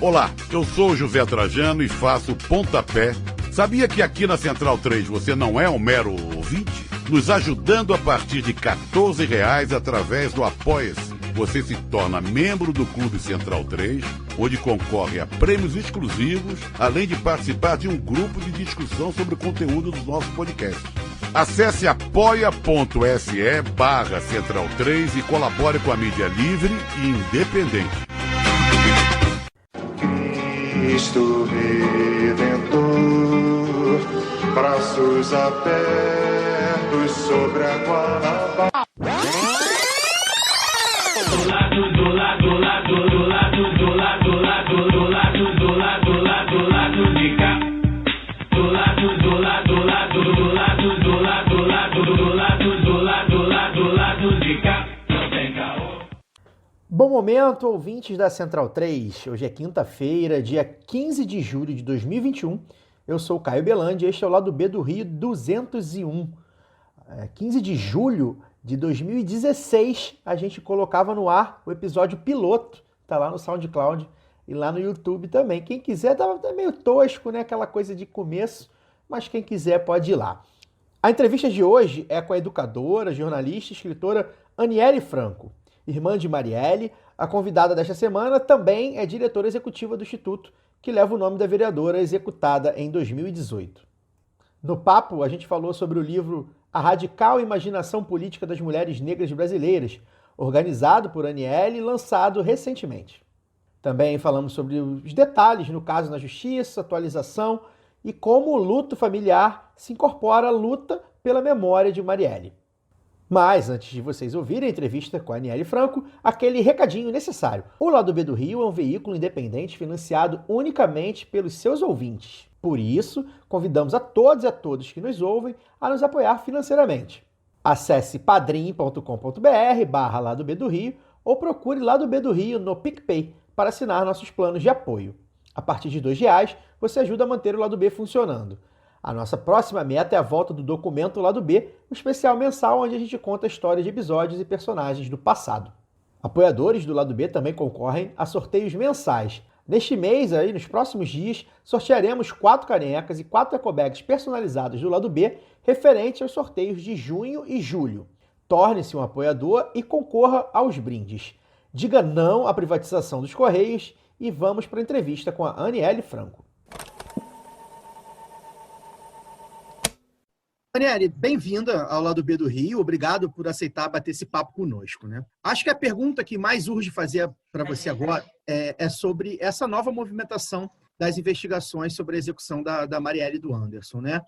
Olá, eu sou o José Trajano e faço Pontapé. Sabia que aqui na Central 3 você não é um mero ouvinte? Nos ajudando a partir de R$14 através do Apoia-se. Você se torna membro do Clube Central 3, onde concorre a prêmios exclusivos, além de participar de um grupo de discussão sobre o conteúdo dos nossos podcasts. Acesse apoia.se/Central 3 e colabore com a mídia livre e independente. Cristo Redentor, braços abertos sobre a Guanabara. Bom momento, ouvintes da Central 3. Hoje é quinta-feira, dia 15 de julho de 2021. Eu sou o Caio Belandi e este é o Lado B do Rio 201. 15 de julho de 2016, a gente colocava no ar o episódio piloto. Tá lá no SoundCloud e lá no YouTube também. Quem quiser, tava até meio tosco, né? Aquela coisa de começo, mas quem quiser pode ir lá. A entrevista de hoje é com a educadora, jornalista e escritora Aniele Franco. Irmã de Marielle, a convidada desta semana também é diretora executiva do Instituto, que leva o nome da vereadora executada em 2018. No papo, a gente falou sobre o livro A Radical Imaginação Política das Mulheres Negras Brasileiras, organizado por Aniele e lançado recentemente. Também falamos sobre os detalhes no caso na justiça, atualização e como o luto familiar se incorpora à luta pela memória de Marielle. Mas, antes de vocês ouvirem a entrevista com a Aniele Franco, aquele recadinho necessário. O Lado B do Rio é um veículo independente financiado unicamente pelos seus ouvintes. Por isso, convidamos a todos e a todas que nos ouvem a nos apoiar financeiramente. Acesse padrim.com.br/Lado B do Rio ou procure Lado B do Rio no PicPay para assinar nossos planos de apoio. A partir de R$2, você ajuda a manter o Lado B funcionando. A nossa próxima meta é a volta do documento Lado B, um especial mensal onde a gente conta a história de episódios e personagens do passado. Apoiadores do Lado B também concorrem a sorteios mensais. Neste mês, nos próximos dias, sortearemos 4 canecas e 4 ecobags personalizados do Lado B, referente aos sorteios de junho e julho. Torne-se um apoiador e concorra aos brindes. Diga não à privatização dos Correios e vamos para a entrevista com a Aniele Franco. Aniele, bem-vinda ao Lado B do Rio. Obrigado por aceitar bater esse papo conosco, né? Acho que a pergunta que mais urge fazer para você agora é sobre essa nova movimentação das investigações sobre a execução da Marielle e do Anderson, né?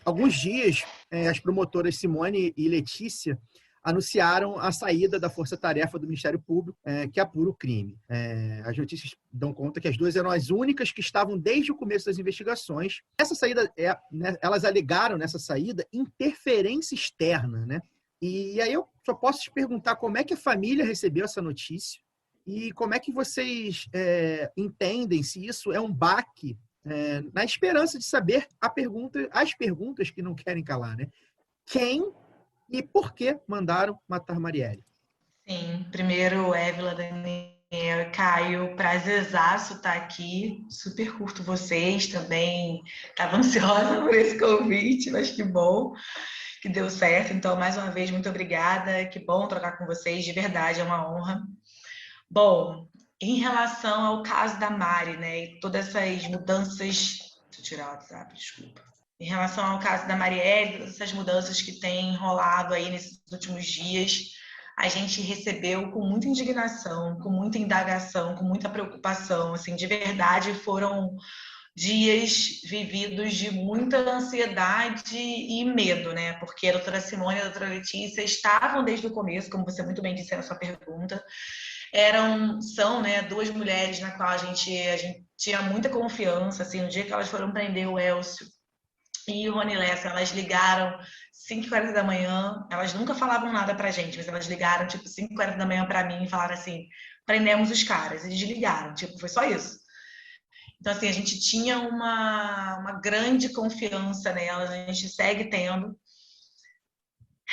Alguns dias, as promotoras Simone e Letícia anunciaram a saída da força-tarefa do Ministério Público, que apura o crime. As notícias dão conta que as duas eram as únicas que estavam desde o começo das investigações. Essa saída, elas alegaram nessa saída interferência externa, né? E aí eu só posso te perguntar como é que a família recebeu essa notícia e como é que vocês entendem se isso é um baque, na esperança de saber as perguntas que não querem calar, né? Quem e por que mandaram matar Marielle? Sim, primeiro, Évila, Daniel, Caio, prazerzaço estar aqui, super curto vocês também, estava ansiosa por esse convite, mas que bom que deu certo, então mais uma vez muito obrigada, que bom trocar com vocês, de verdade, é uma honra. Bom, em relação ao caso da Mari, né, e todas essas mudanças, deixa eu tirar o WhatsApp, desculpa. Em relação ao caso da Marielle, essas mudanças que têm rolado aí nesses últimos dias, a gente recebeu com muita indignação, com muita indagação, com muita preocupação. Assim, de verdade, foram dias vividos de muita ansiedade e medo, né? Porque a doutora Simone e a doutora Letícia estavam desde o começo, como você muito bem disse na sua pergunta, são, né, duas mulheres na qual a gente tinha muita confiança. Assim, no dia que elas foram prender o Elcio e o Rony Lessa, elas ligaram 5h40 da manhã, elas nunca falavam nada pra gente, mas elas ligaram tipo 5h40 da manhã pra mim e falaram assim, prendemos os caras, e desligaram, tipo, foi só isso. Então, assim, a gente tinha uma grande confiança nelas, a gente segue tendo.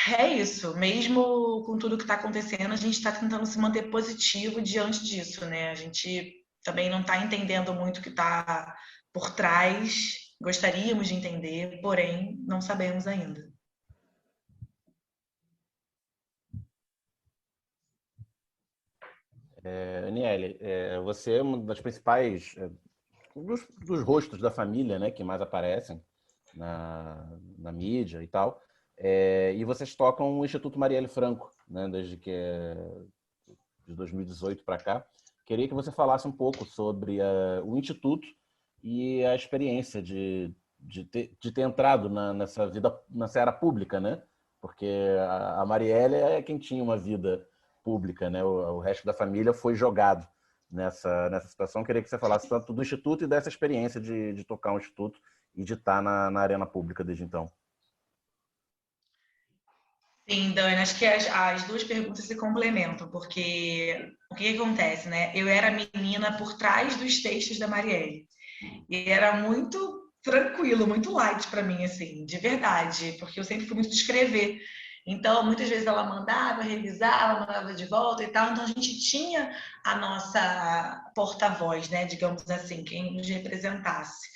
É isso, mesmo com tudo que está acontecendo, a gente está tentando se manter positivo diante disso, né? A gente também não está entendendo muito o que está por trás. Gostaríamos de entender, porém, não sabemos ainda. Aniele, você é uma das principais dos rostos da família, né, que mais aparecem na mídia e tal. E vocês tocam o Instituto Marielle Franco, né, desde que de 2018 para cá. Queria que você falasse um pouco sobre o Instituto e a experiência de ter entrado nessa era pública, né? Porque a Marielle é quem tinha uma vida pública, né? O resto da família foi jogado nessa situação. Queria que você falasse tanto do Instituto e dessa experiência de tocar um Instituto e de estar na arena pública desde então. Sim, Dani, acho que as duas perguntas se complementam, porque o que acontece, né? Eu era menina por trás dos textos da Marielle, e era muito tranquilo, muito light para mim, assim, de verdade, porque eu sempre fui muito de escrever. Então, muitas vezes ela mandava, revisava, mandava de volta e tal. Então, a gente tinha a nossa porta-voz, né? Digamos assim, quem nos representasse.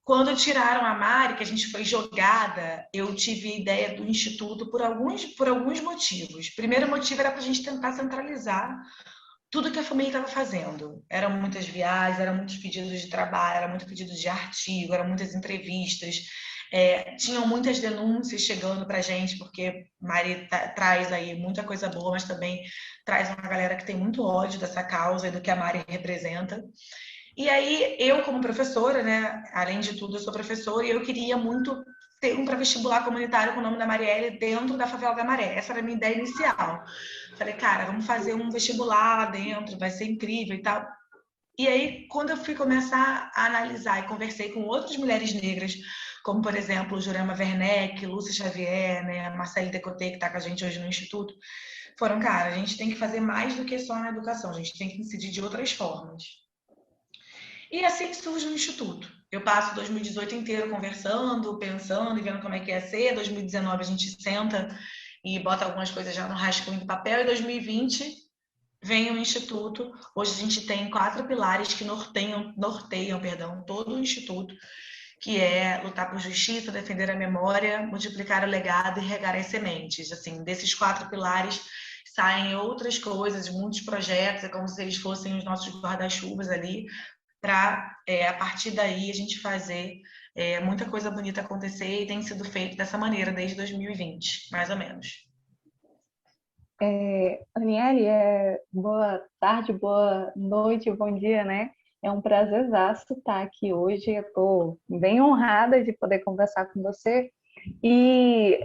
Quando tiraram a Mari, que a gente foi jogada, eu tive a ideia do Instituto por alguns motivos. O primeiro motivo era para a gente tentar centralizar tudo que a família estava fazendo. Eram muitas viagens, eram muitos pedidos de trabalho, era muito pedido de artigo, eram muitas entrevistas. Tinham muitas denúncias chegando para a gente, porque Mari traz aí muita coisa boa, mas também traz uma galera que tem muito ódio dessa causa e do que a Mari representa. E aí, eu como professora, né, além de tudo, eu sou professora e eu queria muito ter um pré-vestibular comunitário com o nome da Marielle dentro da Favela da Maré. Essa era a minha ideia inicial. Falei, cara, vamos fazer um vestibular lá dentro, vai ser incrível e tal. E aí, quando eu fui começar a analisar e conversei com outras mulheres negras, como, por exemplo, Jurema Werneck, Lúcia Xavier, né, Marcele Decoté, que está com a gente hoje no Instituto, foram, cara, a gente tem que fazer mais do que só na educação, a gente tem que incidir de outras formas. E assim surge o Instituto. Eu passo 2018 inteiro conversando, pensando e vendo como é que ia ser. 2019 a gente senta e bota algumas coisas já no rascunho do papel. E 2020 vem o Instituto. Hoje a gente tem 4 pilares que norteiam todo o Instituto, que é lutar por justiça, defender a memória, multiplicar o legado e regar as sementes. Assim, desses 4 pilares saem outras coisas, muitos projetos, é como se eles fossem os nossos guarda-chuvas ali, para, a partir daí, a gente fazer muita coisa bonita acontecer, e tem sido feito dessa maneira desde 2020, mais ou menos. Aniele, boa tarde, boa noite, bom dia, né? É um prazerzaço estar aqui hoje. Eu estou bem honrada de poder conversar com você. E,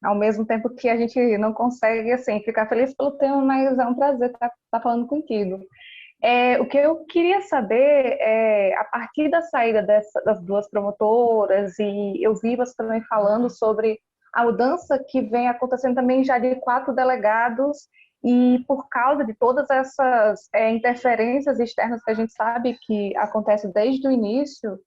ao mesmo tempo que a gente não consegue, assim, ficar feliz pelo tema, mas é um prazer estar falando contigo. O que eu queria saber é, a partir da saída das 2 promotoras, e eu vi você também falando sobre a mudança que vem acontecendo também já de 4 delegados, e por causa de todas essas interferências externas que a gente sabe que acontece desde o início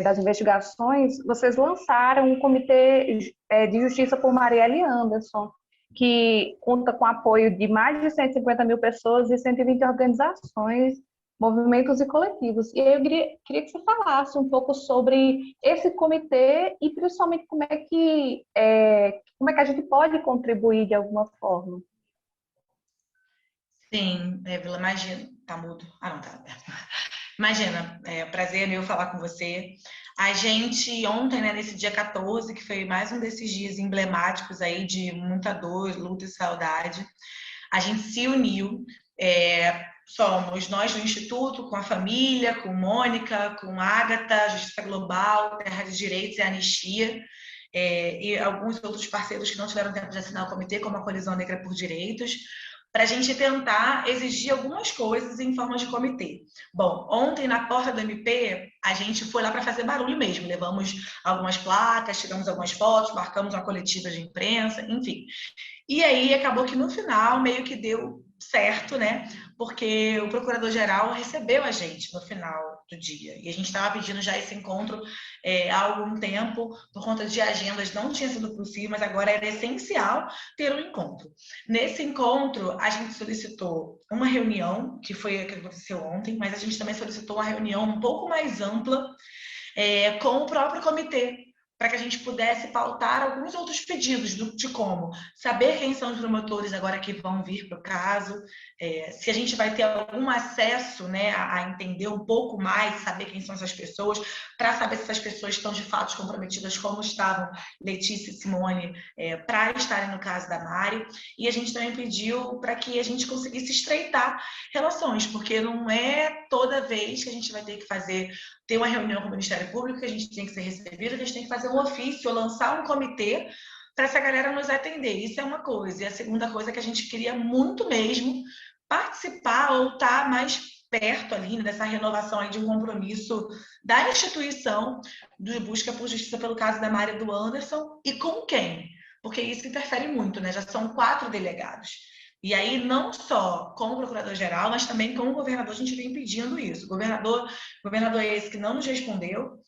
das investigações, vocês lançaram um comitê de justiça por Marielle Anderson, que conta com apoio de mais de 150 mil pessoas e 120 organizações, movimentos e coletivos. E eu queria que você falasse um pouco sobre esse comitê e principalmente como é que a gente pode contribuir de alguma forma. Sim, Vila, imagina. Tá mudo? Ah, não, tá. Imagina, prazer é meu falar com você. A gente, ontem, né, nesse dia 14, que foi mais um desses dias emblemáticos aí de muita dor, luta e saudade, a gente se uniu. Somos nós do Instituto, com a família, com Mônica, com Ágata, Justiça Global, Terra de Direitos e Anistia, e alguns outros parceiros que não tiveram tempo de assinar o comitê, como a Colisão Negra por Direitos, para a gente tentar exigir algumas coisas em forma de comitê. Bom, ontem na porta do MP, a gente foi lá para fazer barulho mesmo, levamos algumas placas, tiramos algumas fotos, marcamos uma coletiva de imprensa, enfim. E aí acabou que no final meio que deu certo, né? Porque o procurador-geral recebeu a gente no final do dia. E a gente estava pedindo já esse encontro há algum tempo, por conta de agendas não tinha sido possível, mas agora era essencial ter um encontro. Nesse encontro, a gente solicitou uma reunião, que foi a que aconteceu ontem, mas a gente também solicitou uma reunião um pouco mais ampla com o próprio comitê, para que a gente pudesse pautar alguns outros pedidos de como saber quem são os promotores agora que vão vir para o caso, se a gente vai ter algum acesso, né, a entender um pouco mais, saber quem são essas pessoas, para saber se essas pessoas estão de fato comprometidas, como estavam Letícia e Simone, para estarem no caso da Mari. E a gente também pediu para que a gente conseguisse estreitar relações, porque não é toda vez que a gente vai ter que ter uma reunião com o Ministério Público, que a gente tem que ser recebido, a gente tem que fazer um ofício, lançar um comitê para essa galera nos atender. Isso é uma coisa. E a segunda coisa é que a gente queria muito mesmo participar ou estar mais perto ali dessa renovação aí de um compromisso da instituição de busca por justiça pelo caso da Mari e do Anderson. E com quem? Porque isso interfere muito, né? Já são 4 delegados. E aí, não só com o procurador-geral, mas também com o governador, a gente vem pedindo isso. O governador é esse que não nos respondeu.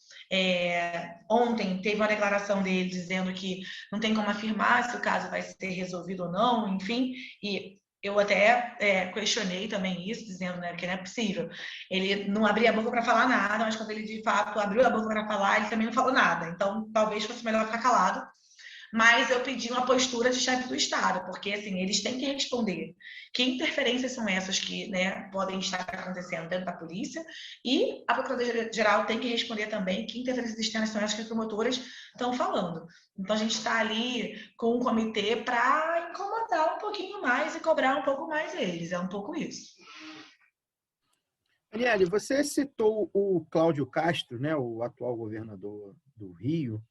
Ontem teve uma declaração dele dizendo que não tem como afirmar se o caso vai ser resolvido ou não, enfim, e eu até questionei também isso, dizendo, né, que não é possível. Ele não abria a boca para falar nada, mas quando ele de fato abriu a boca para falar, ele também não falou nada. Então, talvez fosse melhor ficar calado. Mas eu pedi uma postura de chefe do Estado, porque assim, eles têm que responder que interferências são essas que, né, podem estar acontecendo dentro da polícia, e a Procuradoria-Geral tem que responder também que interferências externas são essas que as promotoras estão falando. Então a gente está ali com um comitê para incomodar um pouquinho mais e cobrar um pouco mais eles, é um pouco isso. Daniele, você citou o Cláudio Castro, né, o atual governador do Rio,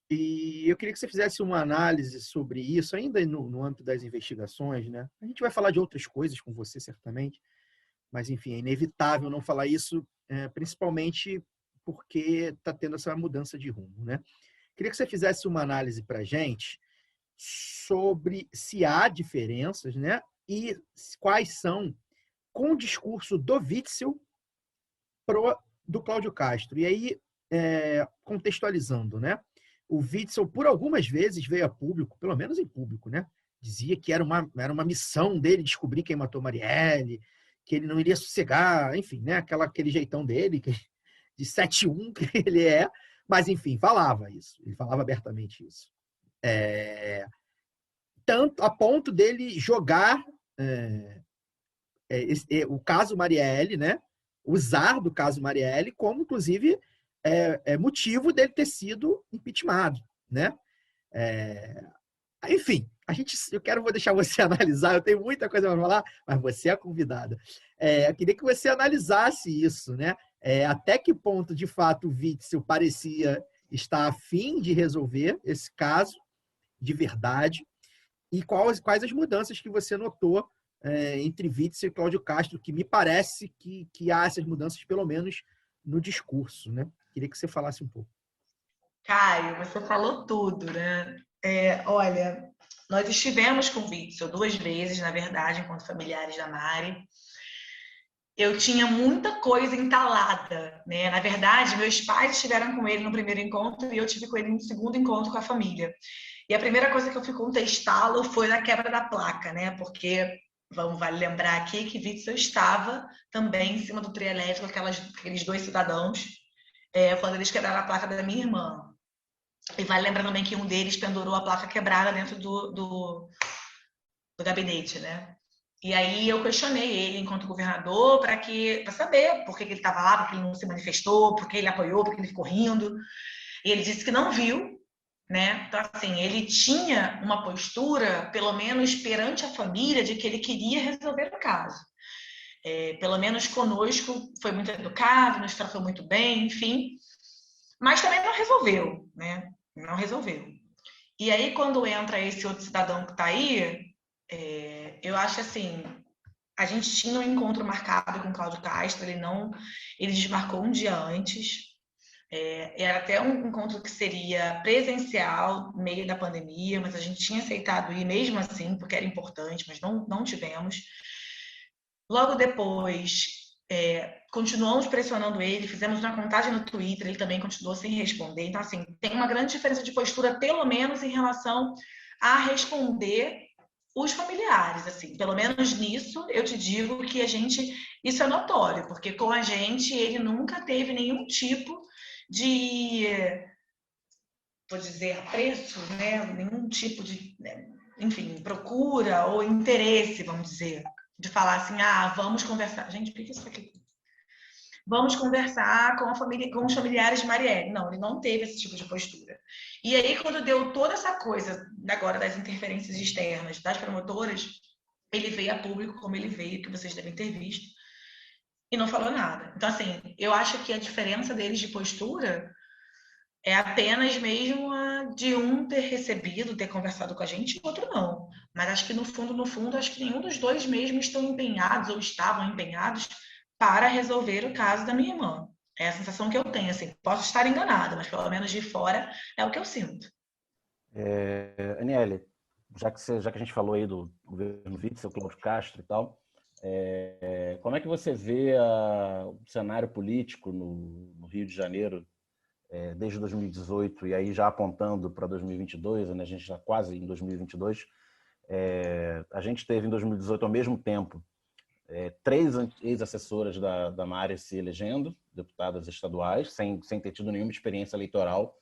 e eu queria que você fizesse uma análise sobre isso, ainda no âmbito das investigações, né? A gente vai falar de outras coisas com você, certamente, mas, enfim, é inevitável não falar isso, principalmente porque está tendo essa mudança de rumo, né? Queria que você fizesse uma análise para a gente sobre se há diferenças, né? E quais são com o discurso do Witzel do Cláudio Castro. E aí, contextualizando, né? O Witzel, por algumas vezes, veio a público, pelo menos em público, né? Dizia que era uma missão dele descobrir quem matou Marielle, que ele não iria sossegar, enfim, né? Aquele jeitão dele, de 7-1 que ele é, mas, enfim, falava isso. Ele falava abertamente isso. Tanto a ponto dele jogar o caso Marielle, né? Usar do caso Marielle como, inclusive, motivo dele ter sido impeachmentado, né? Enfim, vou deixar você analisar, eu tenho muita coisa para falar, mas você é a convidada. Eu queria que você analisasse isso, né? Até que ponto, de fato, o Witzel parecia estar a fim de resolver esse caso de verdade, e quais as mudanças que você notou entre Witzel e Cláudio Castro, que me parece que há essas mudanças, pelo menos no discurso, né? Queria que você falasse um pouco. Caio, você falou tudo, né? Olha, nós estivemos com o Witzel 2 vezes, na verdade, enquanto familiares da Mari. Eu tinha muita coisa entalada, né? Na verdade, meus pais estiveram com ele no primeiro encontro e eu tive com ele no segundo encontro com a família. E a primeira coisa que eu fui contestá-lo foi na quebra da placa, né? Porque vale lembrar aqui que Witzel estava também em cima do trio elétrico, aqueles 2 cidadãos, quando eles quebraram a placa da minha irmã. E vale lembrar também que um deles pendurou a placa quebrada dentro do gabinete, né? E aí eu questionei ele enquanto governador para saber por que ele estava lá, por que ele não se manifestou, por que ele apoiou, por que ele ficou rindo. E ele disse que não viu, né? Então, assim, ele tinha uma postura, pelo menos perante a família, de que ele queria resolver o caso. Pelo menos conosco foi muito educado, nos tratou muito bem, enfim. Mas também não resolveu, né? Não resolveu. E aí, quando entra esse outro cidadão que está aí, eu acho assim, a gente tinha um encontro marcado com o Cláudio Castro, ele desmarcou um dia antes, era até um encontro que seria presencial, no meio da pandemia, mas a gente tinha aceitado ir mesmo assim, porque era importante, mas não tivemos. Logo depois, continuamos pressionando ele, fizemos uma contagem no Twitter, ele também continuou sem responder. Então, assim, tem uma grande diferença de postura, pelo menos em relação a responder os familiares, assim, pelo menos nisso eu te digo que isso é notório, porque com a gente ele nunca teve nenhum tipo de, vou dizer, apreço, né? Nenhum tipo de, enfim, procura ou interesse, vamos dizer, de falar assim, vamos conversar. Gente, por que isso aqui? Vamos conversar com a família, com os familiares de Marielle. Não, ele não teve esse tipo de postura. E aí, quando deu toda essa coisa agora das interferências externas das promotoras, ele veio a público como ele veio, que vocês devem ter visto, e não falou nada. Então, assim, eu acho que a diferença deles de postura é apenas mesmo a de um ter recebido, ter conversado com a gente, e o outro não. Mas acho que no fundo, acho que nenhum dos dois mesmo estão empenhados ou estavam empenhados para resolver o caso da minha irmã. É a sensação que eu tenho, assim. Posso estar enganada, mas pelo menos de fora é o que eu sinto. Aniele, já que a gente falou aí do governo Witzel, Cláudio Castro e tal, como é que você vê o cenário político no Rio de Janeiro desde 2018 e aí já apontando para 2022, né? A gente já quase em 2022, a gente teve em 2018 ao mesmo tempo 3 ex-assessoras da Mari se elegendo, deputadas estaduais, sem ter tido nenhuma experiência eleitoral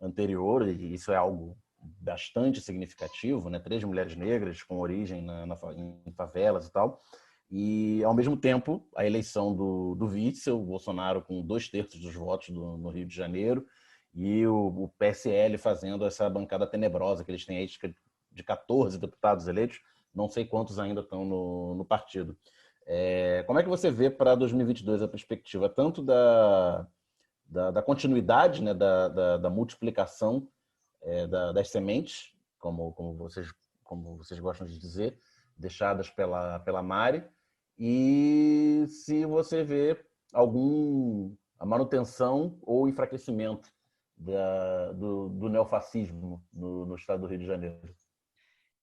anterior, e isso é algo bastante significativo, né? 3 mulheres negras com origem em favelas e tal. E, ao mesmo tempo, a eleição do Witzel, o Bolsonaro com 2/3 dos votos no Rio de Janeiro, e o PSL fazendo essa bancada tenebrosa, que eles têm aí de 14 deputados eleitos, não sei quantos ainda estão no partido. Como é que você vê para 2022 a perspectiva tanto da continuidade, né, da multiplicação das sementes, como vocês gostam de dizer, deixadas pela Mari, e se você vê a manutenção ou enfraquecimento do neofascismo no estado do Rio de Janeiro?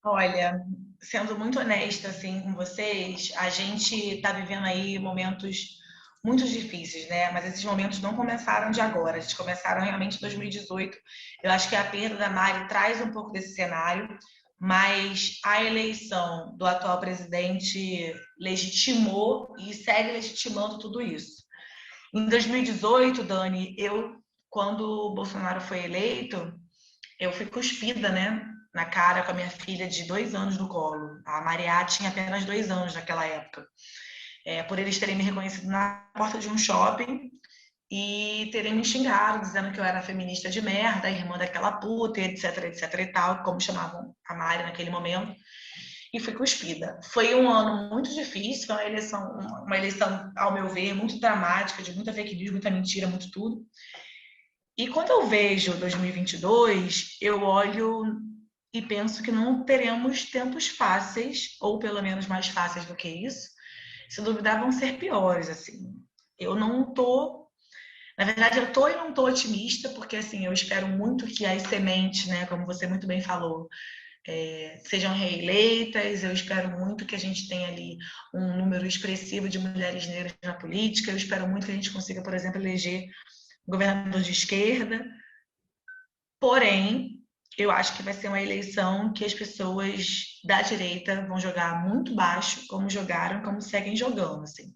Olha, sendo muito honesta assim com vocês, a gente está vivendo aí momentos muito difíceis, né? Mas esses momentos não começaram de agora, eles começaram realmente em 2018. Eu acho que a perda da Mari traz um pouco desse cenário, mas a eleição do atual presidente legitimou e segue legitimando tudo isso. Em 2018, Dani, quando o Bolsonaro foi eleito, eu fui cuspida, né, na cara com a minha filha de 2 anos no colo. A Maria tinha apenas 2 anos naquela época. Por eles terem me reconhecido na porta de um shopping e terem me xingado, dizendo que eu era feminista de merda, irmã daquela puta, etc, etc e tal, como chamavam a Mari naquele momento. E fui cuspida. Foi um ano muito difícil, foi uma eleição, ao meu ver, muito dramática, de muita fake news, muita mentira, muito tudo. E quando eu vejo 2022, eu olho e penso que não teremos tempos fáceis, ou pelo menos mais fáceis do que isso. Se duvidar, vão ser piores, assim. Eu não tô... Na verdade, eu tô e não tô otimista, porque, assim, eu espero muito que as sementes, né, como você muito bem falou, sejam reeleitas. Eu espero muito que a gente tenha ali um número expressivo de mulheres negras na política. Eu espero muito que a gente consiga, por exemplo, eleger governador de esquerda. Porém, eu acho que vai ser uma eleição que as pessoas da direita vão jogar muito baixo, como jogaram, como seguem jogando, assim.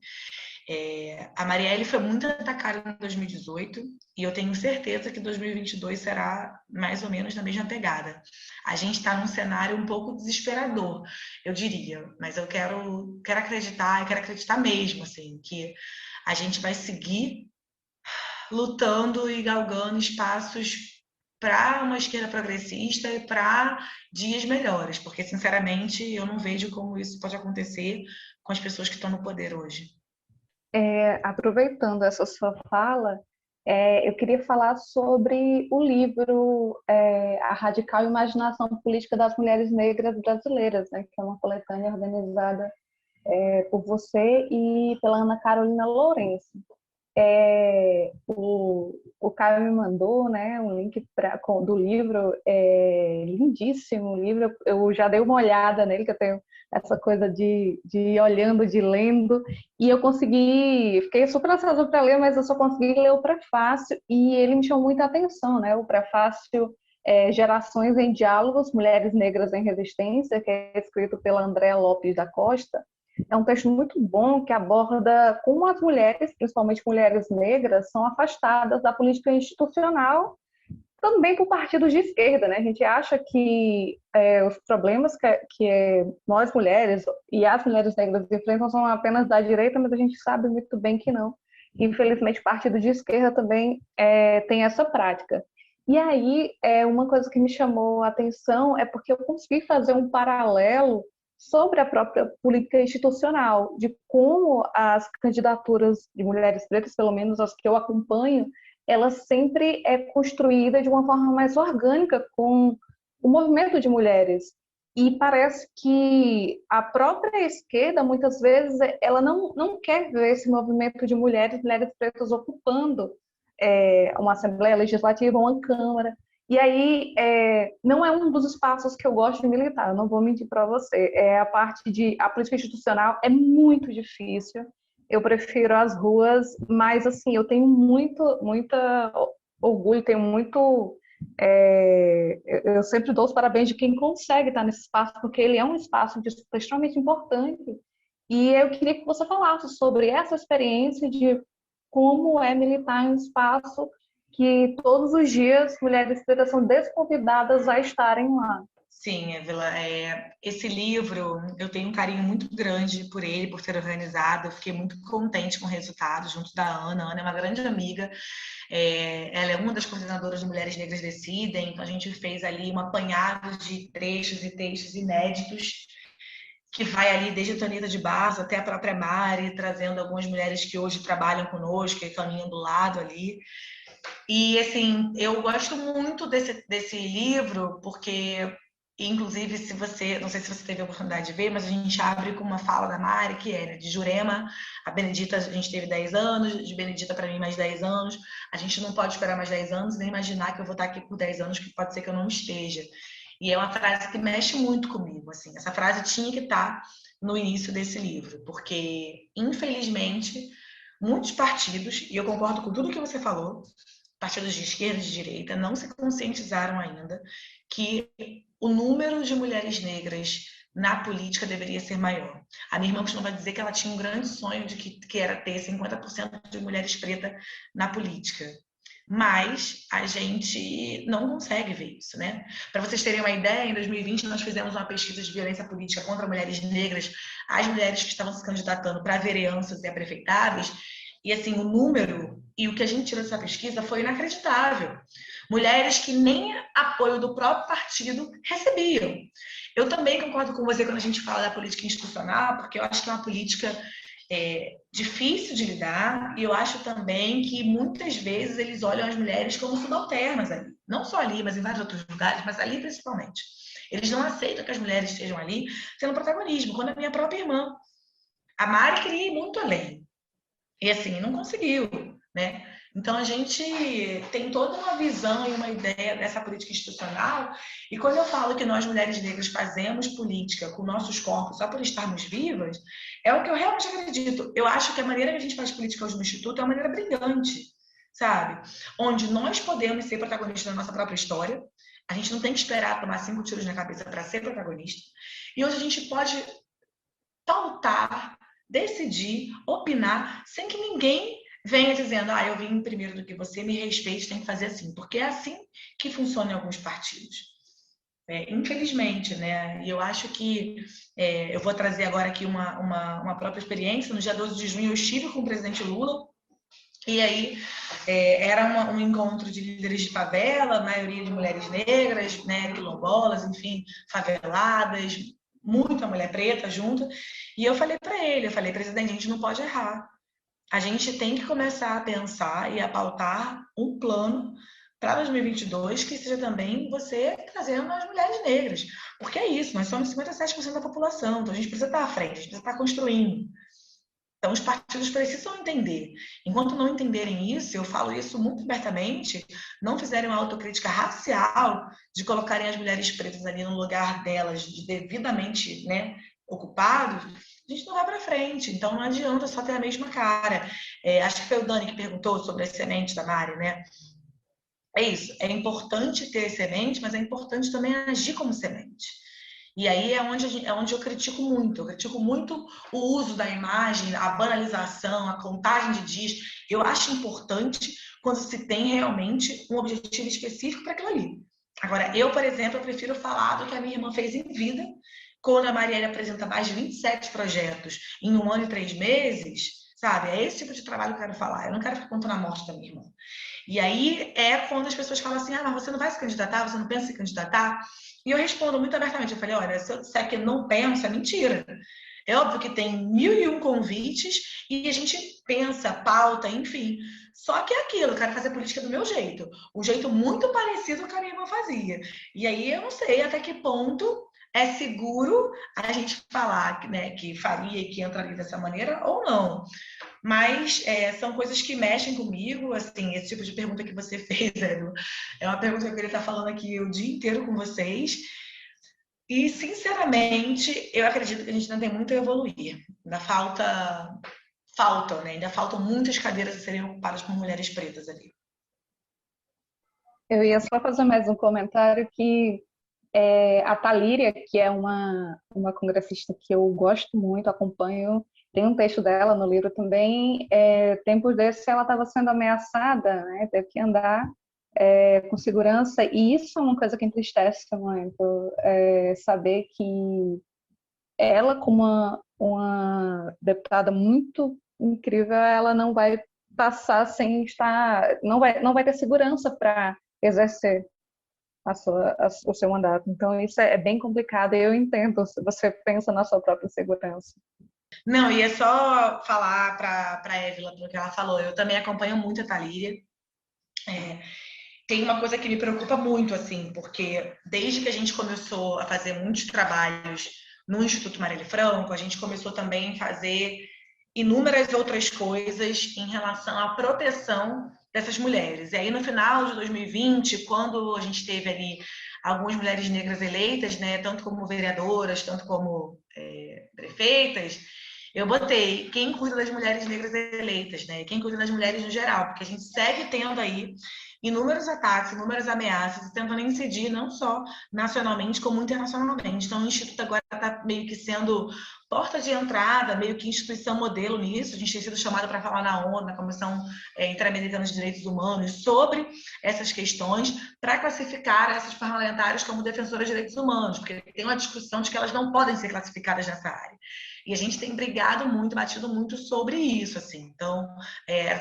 A Marielle foi muito atacada em 2018 e eu tenho certeza que 2022 será mais ou menos na mesma pegada. A gente está num cenário um pouco desesperador, eu diria, mas eu quero acreditar mesmo, assim, que a gente vai seguir lutando e galgando espaços para uma esquerda progressista e para dias melhores, porque, sinceramente, eu não vejo como isso pode acontecer com as pessoas que estão no poder hoje. Aproveitando essa sua fala, eu queria falar sobre o livro A Radical Imaginação Política das Mulheres Negras Brasileiras, né, que é uma coletânea organizada por você e pela Ana Carolina Lourenço. O Caio me mandou, né, um link do livro, lindíssimo o livro. Eu já dei uma olhada nele, que eu tenho essa coisa de ir olhando, de lendo, e eu fiquei super ansiosa para ler, mas eu só consegui ler o prefácio, e ele me chamou muita atenção, né? O prefácio Gerações em Diálogos, Mulheres Negras em Resistência, que é escrito pela Andréa Lopes da Costa. É um texto muito bom que aborda como as mulheres, principalmente mulheres negras, são afastadas da política institucional, também por partidos de esquerda, né? A gente acha que os problemas que nós mulheres e as mulheres negras enfrentam são apenas da direita, mas a gente sabe muito bem que não. Infelizmente, partido de esquerda também tem essa prática. E aí, uma coisa que me chamou a atenção é porque eu consegui fazer um paralelo sobre a própria política institucional, de como as candidaturas de mulheres pretas, pelo menos as que eu acompanho, ela sempre é construída de uma forma mais orgânica com o movimento de mulheres. E parece que a própria esquerda, muitas vezes, ela não quer ver esse movimento de mulheres pretas ocupando uma Assembleia Legislativa, uma Câmara. E aí, não é um dos espaços que eu gosto de militar, eu não vou mentir para você. A política institucional é muito difícil. Eu prefiro as ruas, mas assim, eu tenho muito orgulho, tenho muito. Eu sempre dou os parabéns de quem consegue estar nesse espaço, porque ele é um espaço extremamente importante. E eu queria que você falasse sobre essa experiência de como é militar em um espaço que todos os dias mulheres pretas são desconvidadas a estarem lá. Sim, Évila, esse livro, eu tenho um carinho muito grande por ele, por ser organizado. Eu fiquei muito contente com o resultado, junto da Ana. A Ana é uma grande amiga, ela é uma das coordenadoras do Mulheres Negras Decidem, então a gente fez ali um apanhado de trechos e textos inéditos, que vai ali desde a Tanita de Barros até a própria Mari, trazendo algumas mulheres que hoje trabalham conosco e caminham do lado ali. E, assim, eu gosto muito desse livro, porque, inclusive, não sei se você teve a oportunidade de ver, mas a gente abre com uma fala da Mari, que é, né, de Jurema, a Benedita, a gente teve 10 anos, de Benedita para mim mais 10 anos, a gente não pode esperar mais 10 anos, nem imaginar que eu vou estar aqui por 10 anos, que pode ser que eu não esteja. E é uma frase que mexe muito comigo, assim, essa frase tinha que estar no início desse livro, porque, infelizmente, muitos partidos, e eu concordo com tudo que você falou, partidos de esquerda e de direita, não se conscientizaram ainda que o número de mulheres negras na política deveria ser maior. A minha irmã costuma dizer que ela tinha um grande sonho de que era ter 50% de mulheres pretas na política. Mas a gente não consegue ver isso, né? Para vocês terem uma ideia, em 2020 nós fizemos uma pesquisa de violência política contra mulheres negras, as mulheres que estavam se candidatando para vereanças e a prefeitáveis, e assim, o número e o que a gente tirou dessa pesquisa foi inacreditável. Mulheres que nem apoio do próprio partido recebiam. Eu também concordo com você quando a gente fala da política institucional, porque eu acho que é uma política difícil de lidar, e eu acho também que muitas vezes eles olham as mulheres como subalternas ali. Não só ali, mas em vários outros lugares, mas ali principalmente. Eles não aceitam que as mulheres estejam ali sendo protagonismo, quando a minha própria irmã, a Mari, queria ir muito além. E assim, não conseguiu, né? Então a gente tem toda uma visão e uma ideia dessa política institucional, e quando eu falo que nós mulheres negras fazemos política com nossos corpos só por estarmos vivas, é o que eu realmente acredito. Eu acho que a maneira que a gente faz política hoje no Instituto é uma maneira brilhante, sabe? Onde nós podemos ser protagonistas da nossa própria história, a gente não tem que esperar tomar 5 tiros na cabeça para ser protagonista, e hoje a gente pode pautar, decidir, opinar, sem que ninguém venha dizendo, eu vim primeiro do que você, me respeite, tem que fazer assim, porque é assim que funciona em alguns partidos. Infelizmente, né? E eu acho que eu vou trazer agora aqui uma própria experiência. No dia 12 de junho eu estive com o presidente Lula, e aí era um encontro de líderes de favela, a maioria de mulheres negras, né, quilombolas, enfim, faveladas, muita mulher preta junto, e eu falei para ele, presidente, a gente não pode errar. A gente tem que começar a pensar e a pautar um plano para 2022 que seja também você trazendo as mulheres negras. Porque é isso, nós somos 57% da população, então a gente precisa estar à frente, a gente precisa estar construindo. Então, os partidos precisam entender. Enquanto não entenderem isso, eu falo isso muito abertamente, não fizerem uma autocrítica racial de colocarem as mulheres pretas ali no lugar delas, de devidamente, né, ocupados, a gente não vai para frente. Então, não adianta só ter a mesma cara. Acho que foi o Dani que perguntou sobre as sementes da Mari, né? É isso. É importante ter semente, mas é importante também agir como semente. E aí é onde eu critico muito. Eu critico muito o uso da imagem, a banalização, a contagem de dias. Eu acho importante quando se tem realmente um objetivo específico para aquilo ali. Agora, eu, por exemplo, eu prefiro falar do que a minha irmã fez em vida, quando a Marielle apresenta mais de 27 projetos em 1 ano e 3 meses, sabe? É esse tipo de trabalho que eu quero falar. Eu não quero ficar contando a morte da minha irmã. E aí é quando as pessoas falam assim, mas você não vai se candidatar? Você não pensa em se candidatar? E eu respondo muito abertamente. Eu falei, olha, se eu disser que não penso, é mentira. É óbvio que tem 1001 convites e a gente pensa, pauta, enfim. Só que é aquilo, eu quero fazer política do meu jeito. Um jeito muito parecido com o que a minha irmã fazia. E aí eu não sei até que ponto é seguro a gente falar, né, que faria e que entraria dessa maneira ou não. Mas são coisas que mexem comigo, assim, esse tipo de pergunta que você fez, Edu, é uma pergunta que eu queria estar falando aqui o dia inteiro com vocês. E, sinceramente, eu acredito que a gente ainda tem muito a evoluir. Ainda faltam, né? Ainda faltam muitas cadeiras a serem ocupadas por mulheres pretas ali. Eu ia só fazer mais um comentário que a Talíria, que é uma congressista que eu gosto muito, acompanho, tem um texto dela no livro também, tempos desses ela estava sendo ameaçada, né? Teve que andar com segurança, e isso é uma coisa que entristece muito, saber que ela, como uma deputada muito incrível, ela não vai passar sem estar, não vai ter segurança para exercer o seu mandato. Então, isso é bem complicado e eu entendo se você pensa na sua própria segurança. Não, e é só falar para a Évila, pelo que ela falou, eu também acompanho muito a Talíria. Tem uma coisa que me preocupa muito, assim, porque desde que a gente começou a fazer muitos trabalhos no Instituto Marielle Franco, a gente começou também a fazer inúmeras outras coisas em relação à proteção dessas mulheres. E aí, no final de 2020, quando a gente teve ali algumas mulheres negras eleitas, né, tanto como vereadoras, tanto como prefeitas, eu botei quem cuida das mulheres negras eleitas, né, quem cuida das mulheres no geral, porque a gente segue tendo aí inúmeros ataques, inúmeras ameaças, tentando incidir não só nacionalmente, como internacionalmente. Então, o Instituto agora está meio que sendo porta de entrada, meio que instituição modelo nisso. A gente tem sido chamado para falar na ONU, na Comissão Interamericana de Direitos Humanos, sobre essas questões, para classificar essas parlamentares como defensoras de direitos humanos, porque tem uma discussão de que elas não podem ser classificadas nessa área. E a gente tem brigado muito, batido muito sobre isso, assim. Então,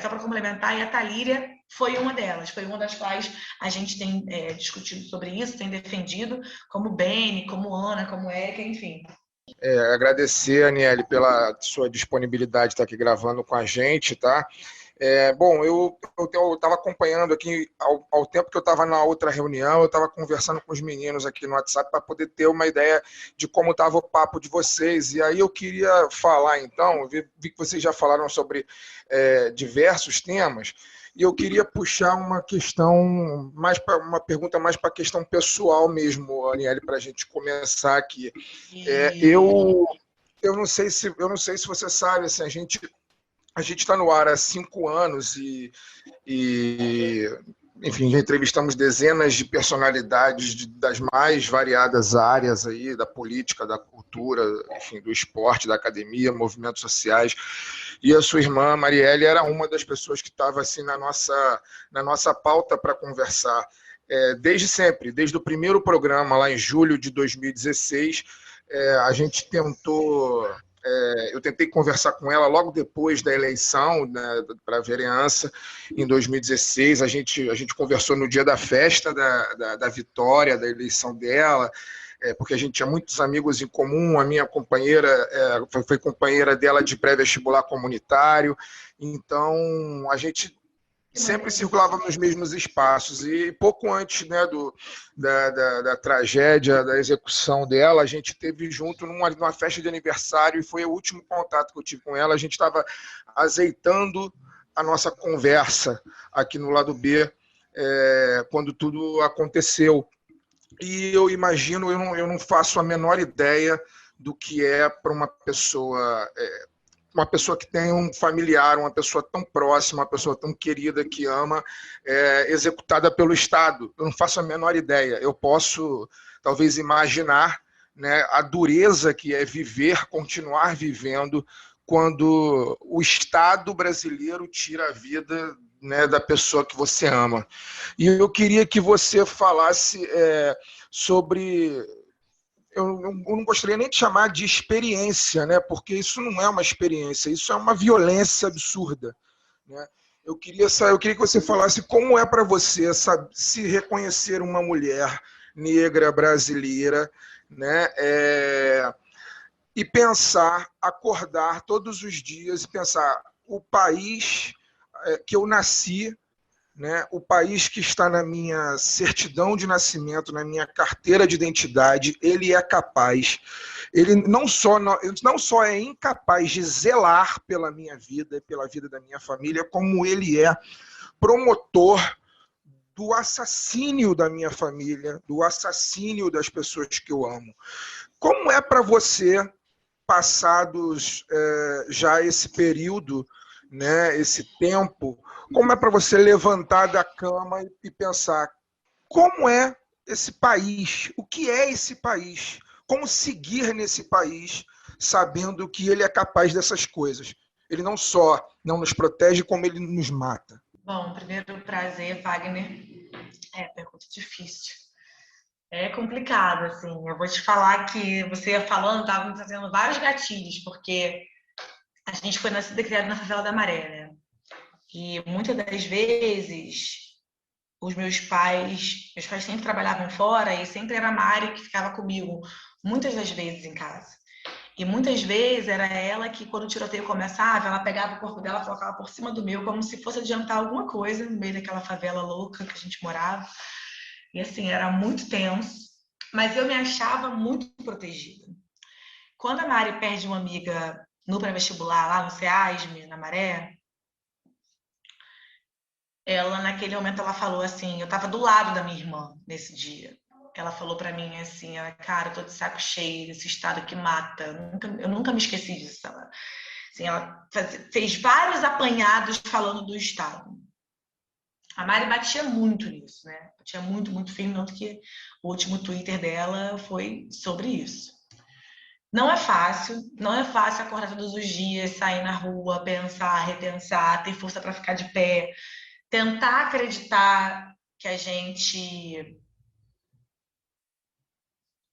só para complementar, e a Talíria foi uma delas, foi uma das quais a gente tem discutido sobre isso, tem defendido, como Beni, como Ana, como Érica, enfim. Agradecer, Aniele, pela sua disponibilidade de estar aqui gravando com a gente, tá? Bom, eu estava acompanhando aqui, ao tempo que eu estava na outra reunião, eu estava conversando com os meninos aqui no WhatsApp para poder ter uma ideia de como estava o papo de vocês. E aí eu queria falar, então, vi que vocês já falaram sobre diversos temas, e eu queria puxar uma questão, uma pergunta mais para a questão pessoal mesmo, Aniele, para a gente começar aqui. Eu não sei se você sabe, assim, a gente está no ar há 5 anos e, enfim, já entrevistamos dezenas de personalidades das mais variadas áreas aí, da política, da cultura, enfim, do esporte, da academia, movimentos sociais. E a sua irmã, Marielle, era uma das pessoas que estava assim, na nossa pauta para conversar. Desde sempre, desde o primeiro programa, lá em julho de 2016, a gente tentou... eu tentei conversar com ela logo depois da eleição, né, para a vereança, em 2016. A gente conversou no dia da festa da vitória, da eleição dela, porque a gente tinha muitos amigos em comum. A minha companheira foi companheira dela de pré-vestibular comunitário. Então, a gente sempre circulava nos mesmos espaços. E pouco antes, né, da tragédia, da execução dela, a gente esteve junto numa festa de aniversário e foi o último contato que eu tive com ela. A gente estava azeitando a nossa conversa aqui no lado B, quando tudo aconteceu. E eu imagino, eu não faço a menor ideia do que é para uma pessoa que tem um familiar, uma pessoa tão próxima, uma pessoa tão querida que ama, executada pelo Estado. Eu não faço a menor ideia. Eu posso, talvez, imaginar, né, a dureza que é continuar vivendo, quando o Estado brasileiro tira a vida, né, da pessoa que você ama. E eu queria que você falasse sobre... Eu não gostaria nem de chamar de experiência, né? Porque isso não é uma experiência, isso é uma violência absurda, né? Eu queria que você falasse como é para você, sabe, se reconhecer uma mulher negra brasileira, né? E pensar, acordar todos os dias e pensar o país que eu nasci, né, o país que está na minha certidão de nascimento, na minha carteira de identidade, ele é capaz. Ele não só é incapaz de zelar pela minha vida e pela vida da minha família, como ele é promotor do assassínio da minha família, do assassínio das pessoas que eu amo. Como é para você, passados já esse período, né, esse tempo, como é para você levantar da cama e pensar como é esse país, o que é esse país, como seguir nesse país, sabendo que ele é capaz dessas coisas. Ele não só não nos protege, como ele nos mata. Bom, primeiro prazer, Wagner. Pergunta difícil. É complicado, assim. Eu vou te falar que você ia falando, estava me trazendo vários gatilhos, porque a gente foi nascida e criada na favela da Maré, né? E muitas das vezes meus pais sempre trabalhavam fora e sempre era a Mari que ficava comigo, muitas das vezes em casa. E muitas vezes era ela que, quando o tiroteio começava, ela pegava o corpo dela e colocava por cima do meu, como se fosse adiantar alguma coisa no meio daquela favela louca que a gente morava. E assim, era muito tenso, mas eu me achava muito protegida. Quando a Mari perde uma amiga no pré-vestibular, lá no CEASM, na Maré, ela, naquele momento, ela falou assim, eu tava do lado da minha irmã nesse dia. Ela falou pra mim assim, cara, eu tô de saco cheio desse estado que mata. Eu nunca me esqueci disso. Ela fez vários apanhados falando do estado. A Mari batia muito nisso, né? Batia muito, muito firme, tanto que o último Twitter dela foi sobre isso. Não é fácil acordar todos os dias, sair na rua, pensar, repensar, ter força para ficar de pé, tentar acreditar que a gente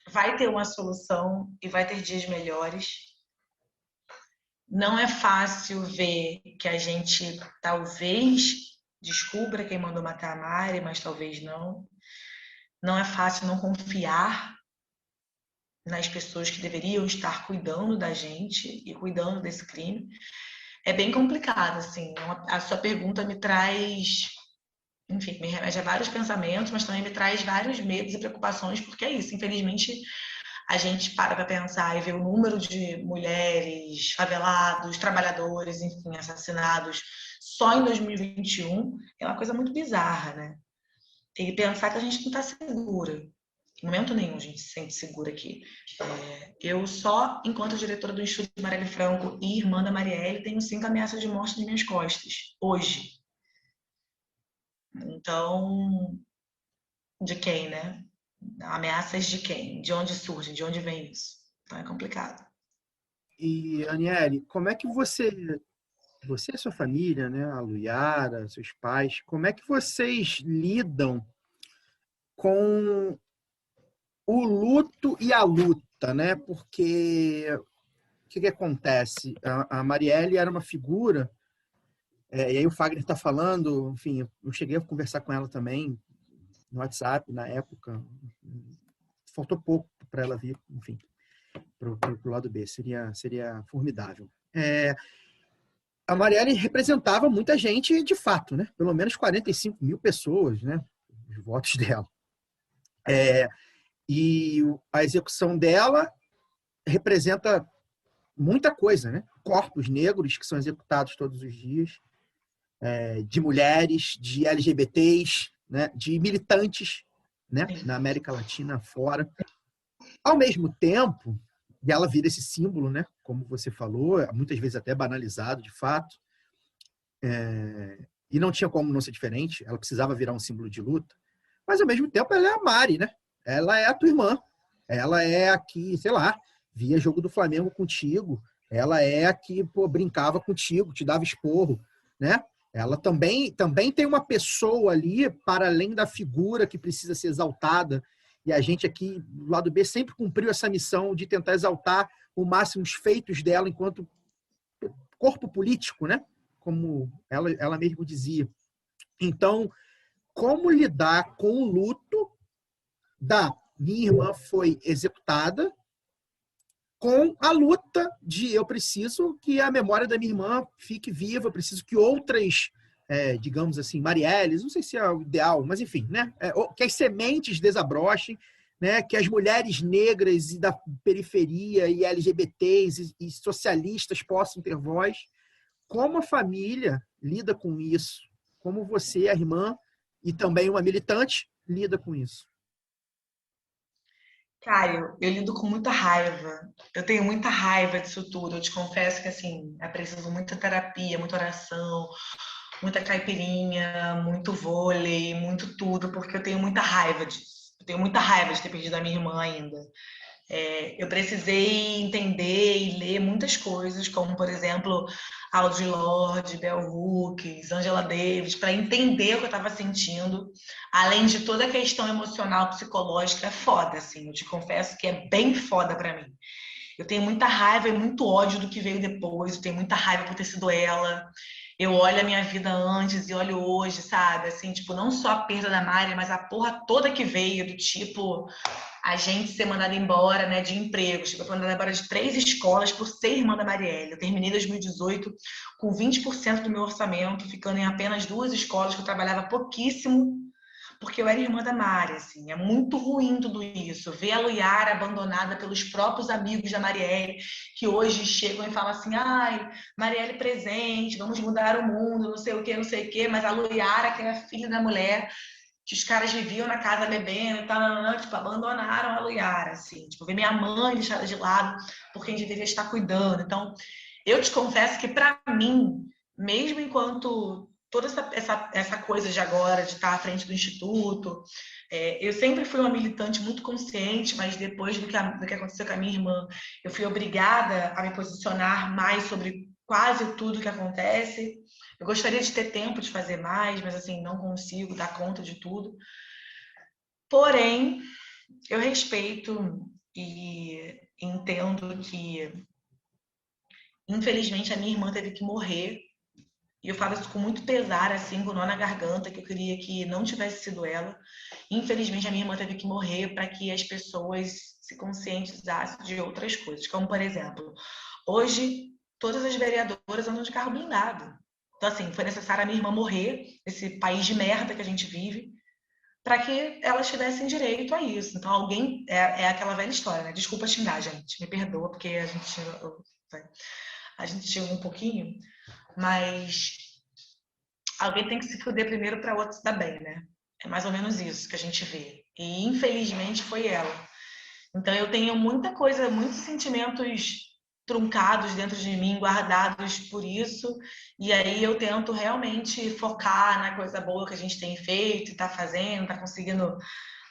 vai ter uma solução e vai ter dias melhores. Não é fácil ver que a gente talvez descubra quem mandou matar a Mari, mas talvez não. Não é fácil não confiar nas pessoas que deveriam estar cuidando da gente e cuidando desse crime. É bem complicado, assim. A sua pergunta me traz, enfim, me remete a vários pensamentos, mas também me traz vários medos e preocupações, porque é isso. Infelizmente, a gente para pensar e ver o número de mulheres, favelados, trabalhadores, enfim, assassinados só em 2021 é uma coisa muito bizarra, né? E pensar que a gente não está segura. Em momento nenhum a gente se sente segura aqui. Eu só, enquanto diretora do Instituto Marielle Franco e irmã da Marielle, tenho 5 ameaças de morte nas minhas costas, hoje. Então, de quem, né? Ameaças de quem? De onde surge? De onde vem isso? Então é complicado. E, Aniele, como é que você e sua família, né, a Luiara, seus pais, como é que vocês lidam com o luto e a luta, né? Porque o que acontece? A Marielle era uma figura, e aí o Fagner está falando, enfim, eu cheguei a conversar com ela também no WhatsApp na época, faltou pouco para ela vir, enfim, para o lado B, seria formidável. a Marielle representava muita gente de fato, né? Pelo menos 45 mil pessoas, né? Os votos dela. E a execução dela representa muita coisa, né? Corpos negros que são executados todos os dias, de mulheres, de LGBTs, né? De militantes, né? Na América Latina fora. Ao mesmo tempo, e ela vira esse símbolo, né? Como você falou, muitas vezes até banalizado, de fato. E não tinha como não ser diferente, ela precisava virar um símbolo de luta. Mas, ao mesmo tempo, ela é a Mari, né? Ela é a tua irmã. Ela é a que, sei lá, via jogo do Flamengo contigo. Ela é a que, pô, brincava contigo, te dava esporro, né? Ela também tem uma pessoa ali, para além da figura que precisa ser exaltada. E a gente aqui, do lado B, sempre cumpriu essa missão de tentar exaltar o máximo os feitos dela enquanto corpo político, né? Como ela mesmo dizia. Então, como lidar com o luto da minha irmã foi executada com a luta de eu preciso que a memória da minha irmã fique viva, eu preciso que outras, digamos assim, Marielles, não sei se é o ideal, mas enfim, né? Que as sementes desabrochem, né? Que as mulheres negras e da periferia e LGBTs e socialistas possam ter voz. Como a família lida com isso? Como você, a irmã, e também uma militante, lida com isso? Caio, eu lido com muita raiva. Eu tenho muita raiva disso tudo. Eu te confesso que, assim, é preciso muita terapia, muita oração, muita caipirinha, muito vôlei, muito tudo, porque eu tenho muita raiva disso. Eu tenho muita raiva de ter perdido a minha irmã ainda. Eu precisei entender e ler muitas coisas, como, por exemplo, Audre Lorde, Bell Hooks, Angela Davis, para entender o que eu estava sentindo, além de toda a questão emocional, psicológica. É foda, assim, eu te confesso que é bem foda para mim. Eu tenho muita raiva e muito ódio do que veio depois, eu tenho muita raiva por ter sido ela. Eu olho a minha vida antes e olho hoje, sabe? Assim, tipo, não só a perda da Mari, mas a porra toda que veio, do tipo, a gente ser mandada embora, né, de empregos. Tipo, eu fui mandada embora de 3 escolas por ser irmã da Marielle. Eu terminei 2018 com 20% do meu orçamento, ficando em apenas 2 escolas que eu trabalhava pouquíssimo, porque eu era irmã da Mari, assim. É muito ruim tudo isso. Ver a Luiara abandonada pelos próprios amigos da Marielle, que hoje chegam e falam assim, ai, Marielle presente, vamos mudar o mundo, não sei o quê, mas a Luiara, que é a filha da mulher, que os caras viviam na casa bebendo e tal, tipo, abandonaram a Luiara, assim. Tipo, ver minha mãe deixada de lado por quem deveria estar cuidando. Então, eu te confesso que, para mim, mesmo enquanto toda essa coisa de agora, de estar à frente do Instituto, eu sempre fui uma militante muito consciente, mas depois do que aconteceu com a minha irmã, eu fui obrigada a me posicionar mais sobre quase tudo que acontece. Eu gostaria de ter tempo de fazer mais, mas assim, não consigo dar conta de tudo. Porém, eu respeito e entendo que, infelizmente, a minha irmã teve que morrer. E eu falo isso com muito pesar, assim, com nó na garganta, que eu queria que não tivesse sido ela. Infelizmente, a minha irmã teve que morrer para que as pessoas se conscientizassem de outras coisas. Como, por exemplo, hoje, todas as vereadoras andam de carro blindado. Então, assim, foi necessário a minha irmã morrer, nesse país de merda que a gente vive, para que elas tivessem direito a isso. Então, alguém... É aquela velha história, né? Desculpa xingar, gente. Me perdoa, porque a gente chegou um pouquinho, mas alguém tem que se fuder primeiro para o outro se dar bem, né? É mais ou menos isso que a gente vê. E, infelizmente, foi ela. Então, eu tenho muita coisa, muitos sentimentos truncados dentro de mim, guardados por isso, e aí eu tento realmente focar na coisa boa que a gente tem feito, está fazendo, está conseguindo,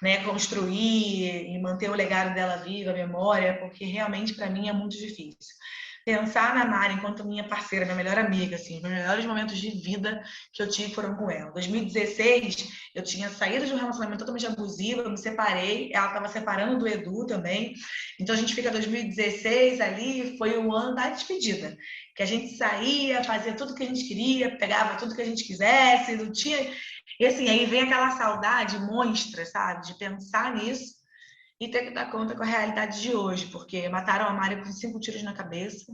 né, construir e manter o legado dela viva, a memória, porque realmente para mim é muito difícil. Pensar na Mari enquanto minha parceira, minha melhor amiga, assim, os melhores momentos de vida que eu tive foram com ela. Em 2016, eu tinha saído de um relacionamento totalmente abusivo, eu me separei, ela estava separando do Edu também. Então a gente fica 2016 ali, foi o ano da despedida, que a gente saía, fazia tudo que a gente queria, pegava tudo que a gente quisesse, não tinha... E assim, aí vem aquela saudade monstra, sabe, de pensar nisso e ter que dar conta com a realidade de hoje, porque mataram a Mari com 5 tiros na cabeça,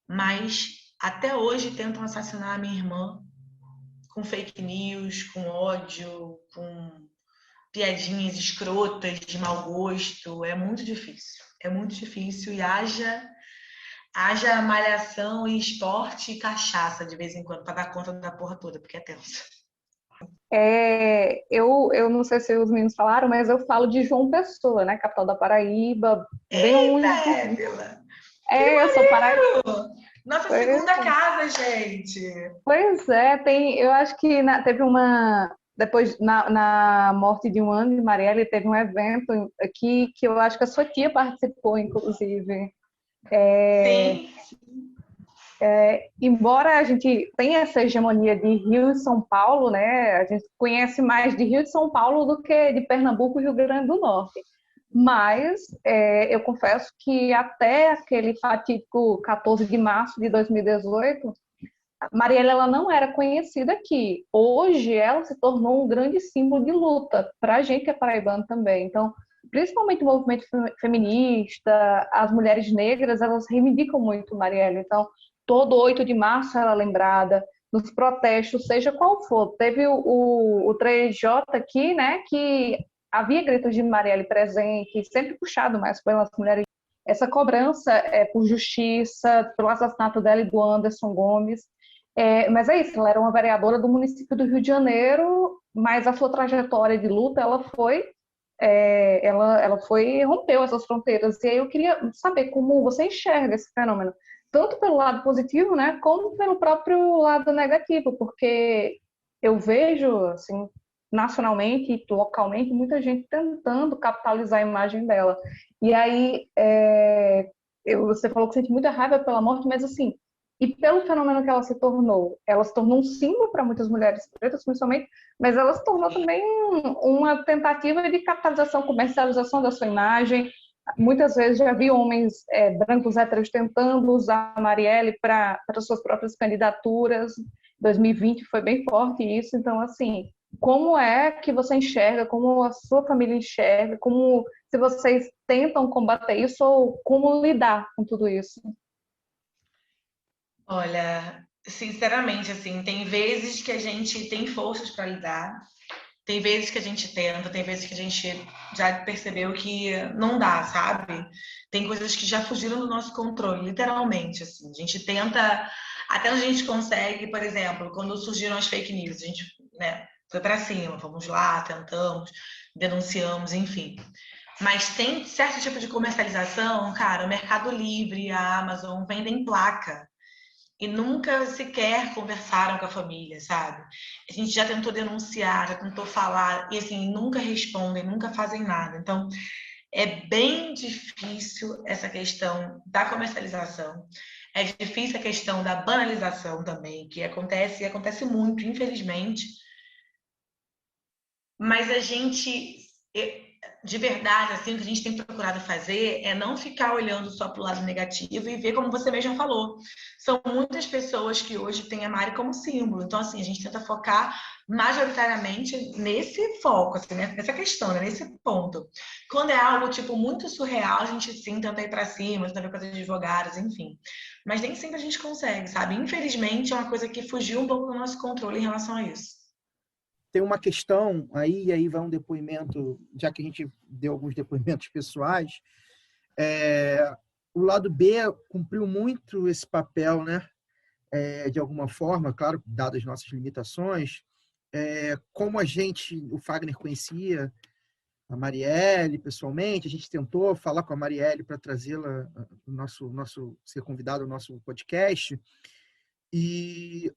mas até hoje tentam assassinar a minha irmã com fake news, com ódio, com piadinhas escrotas, de mau gosto. É muito difícil e haja malhação e esporte e cachaça de vez em quando para dar conta da porra toda, porque é tenso. Eu não sei se os meninos falaram, mas eu falo de João Pessoa, né? Capital da Paraíba. Bem Eita, longe. Évila! Eu sou paraíba. Nossa Pois segunda é. casa, gente! Pois é, eu acho que teve depois, na morte de um ano de Marielle, teve um evento aqui que eu acho que a sua tia participou, inclusive. Sim, Embora a gente tenha essa hegemonia de Rio e São Paulo, né? A gente conhece mais de Rio e São Paulo do que de Pernambuco e Rio Grande do Norte. Mas eu confesso que até aquele fatídico 14 de março de 2018, Marielle ela não era conhecida aqui. Hoje ela se tornou um grande símbolo de luta para a gente que é paraibano também. Então, principalmente o movimento feminista, as mulheres negras, elas reivindicam muito Marielle. Então, todo 8 de março ela é lembrada, nos protestos, seja qual for. Teve o 3J aqui, né, que havia gritos de Marielle presente, sempre puxado mais pelas mulheres. Essa cobrança por justiça, pelo assassinato dela e do Anderson Gomes. Mas é isso, ela era uma vereadora do município do Rio de Janeiro, mas a sua trajetória de luta, ela rompeu essas fronteiras. E aí eu queria saber como você enxerga esse fenômeno, tanto pelo lado positivo, né, como pelo próprio lado negativo, porque eu vejo, assim, nacionalmente e localmente, muita gente tentando capitalizar a imagem dela. E aí, você falou que sente muita raiva pela morte, mas assim, e pelo fenômeno que ela se tornou um símbolo para muitas mulheres pretas, principalmente, mas ela se tornou também uma tentativa de capitalização, comercialização da sua imagem. Muitas vezes já vi homens brancos héteros tentando usar a Marielle para suas próprias candidaturas. 2020 foi bem forte isso. Então, assim, como é que você enxerga, como a sua família enxerga, como se vocês tentam combater isso ou como lidar com tudo isso? olha, sinceramente, assim, tem vezes que a gente tem forças para lidar, tem vezes que a gente tenta, tem vezes que a gente já percebeu que não dá, sabe? Tem coisas que já fugiram do nosso controle, literalmente, assim. A gente tenta, até onde a gente consegue, por exemplo, quando surgiram as fake news, a gente, né, foi para cima, vamos lá, tentamos, denunciamos, enfim. Mas tem certo tipo de comercialização, cara, o Mercado Livre, a Amazon vendem placa e nunca sequer conversaram com a família, sabe? A gente já tentou denunciar, já tentou falar, e assim, nunca respondem, nunca fazem nada. Então, é bem difícil essa questão da comercialização, é difícil a questão da banalização também, que acontece e acontece muito, infelizmente. Mas a gente, de verdade, assim, o que a gente tem procurado fazer é não ficar olhando só para o lado negativo e ver, como você mesma falou. São muitas pessoas que hoje têm a Mari como símbolo. Então, assim, a gente tenta focar majoritariamente nesse foco, assim, né? Nessa questão, né? Nesse ponto. Quando é algo, tipo, muito surreal, a gente sim tenta ir para cima, tenta ver com os advogados, enfim. Mas nem sempre a gente consegue, sabe? Infelizmente, é uma coisa que fugiu um pouco do nosso controle em relação a isso. Tem uma questão aí, e aí vai um depoimento, já que a gente deu alguns depoimentos pessoais, o lado B cumpriu muito esse papel, né? De alguma forma, claro, dadas as nossas limitações, como o Fagner conhecia a Marielle pessoalmente, a gente tentou falar com a Marielle para trazê-la, ser convidado ao nosso podcast, e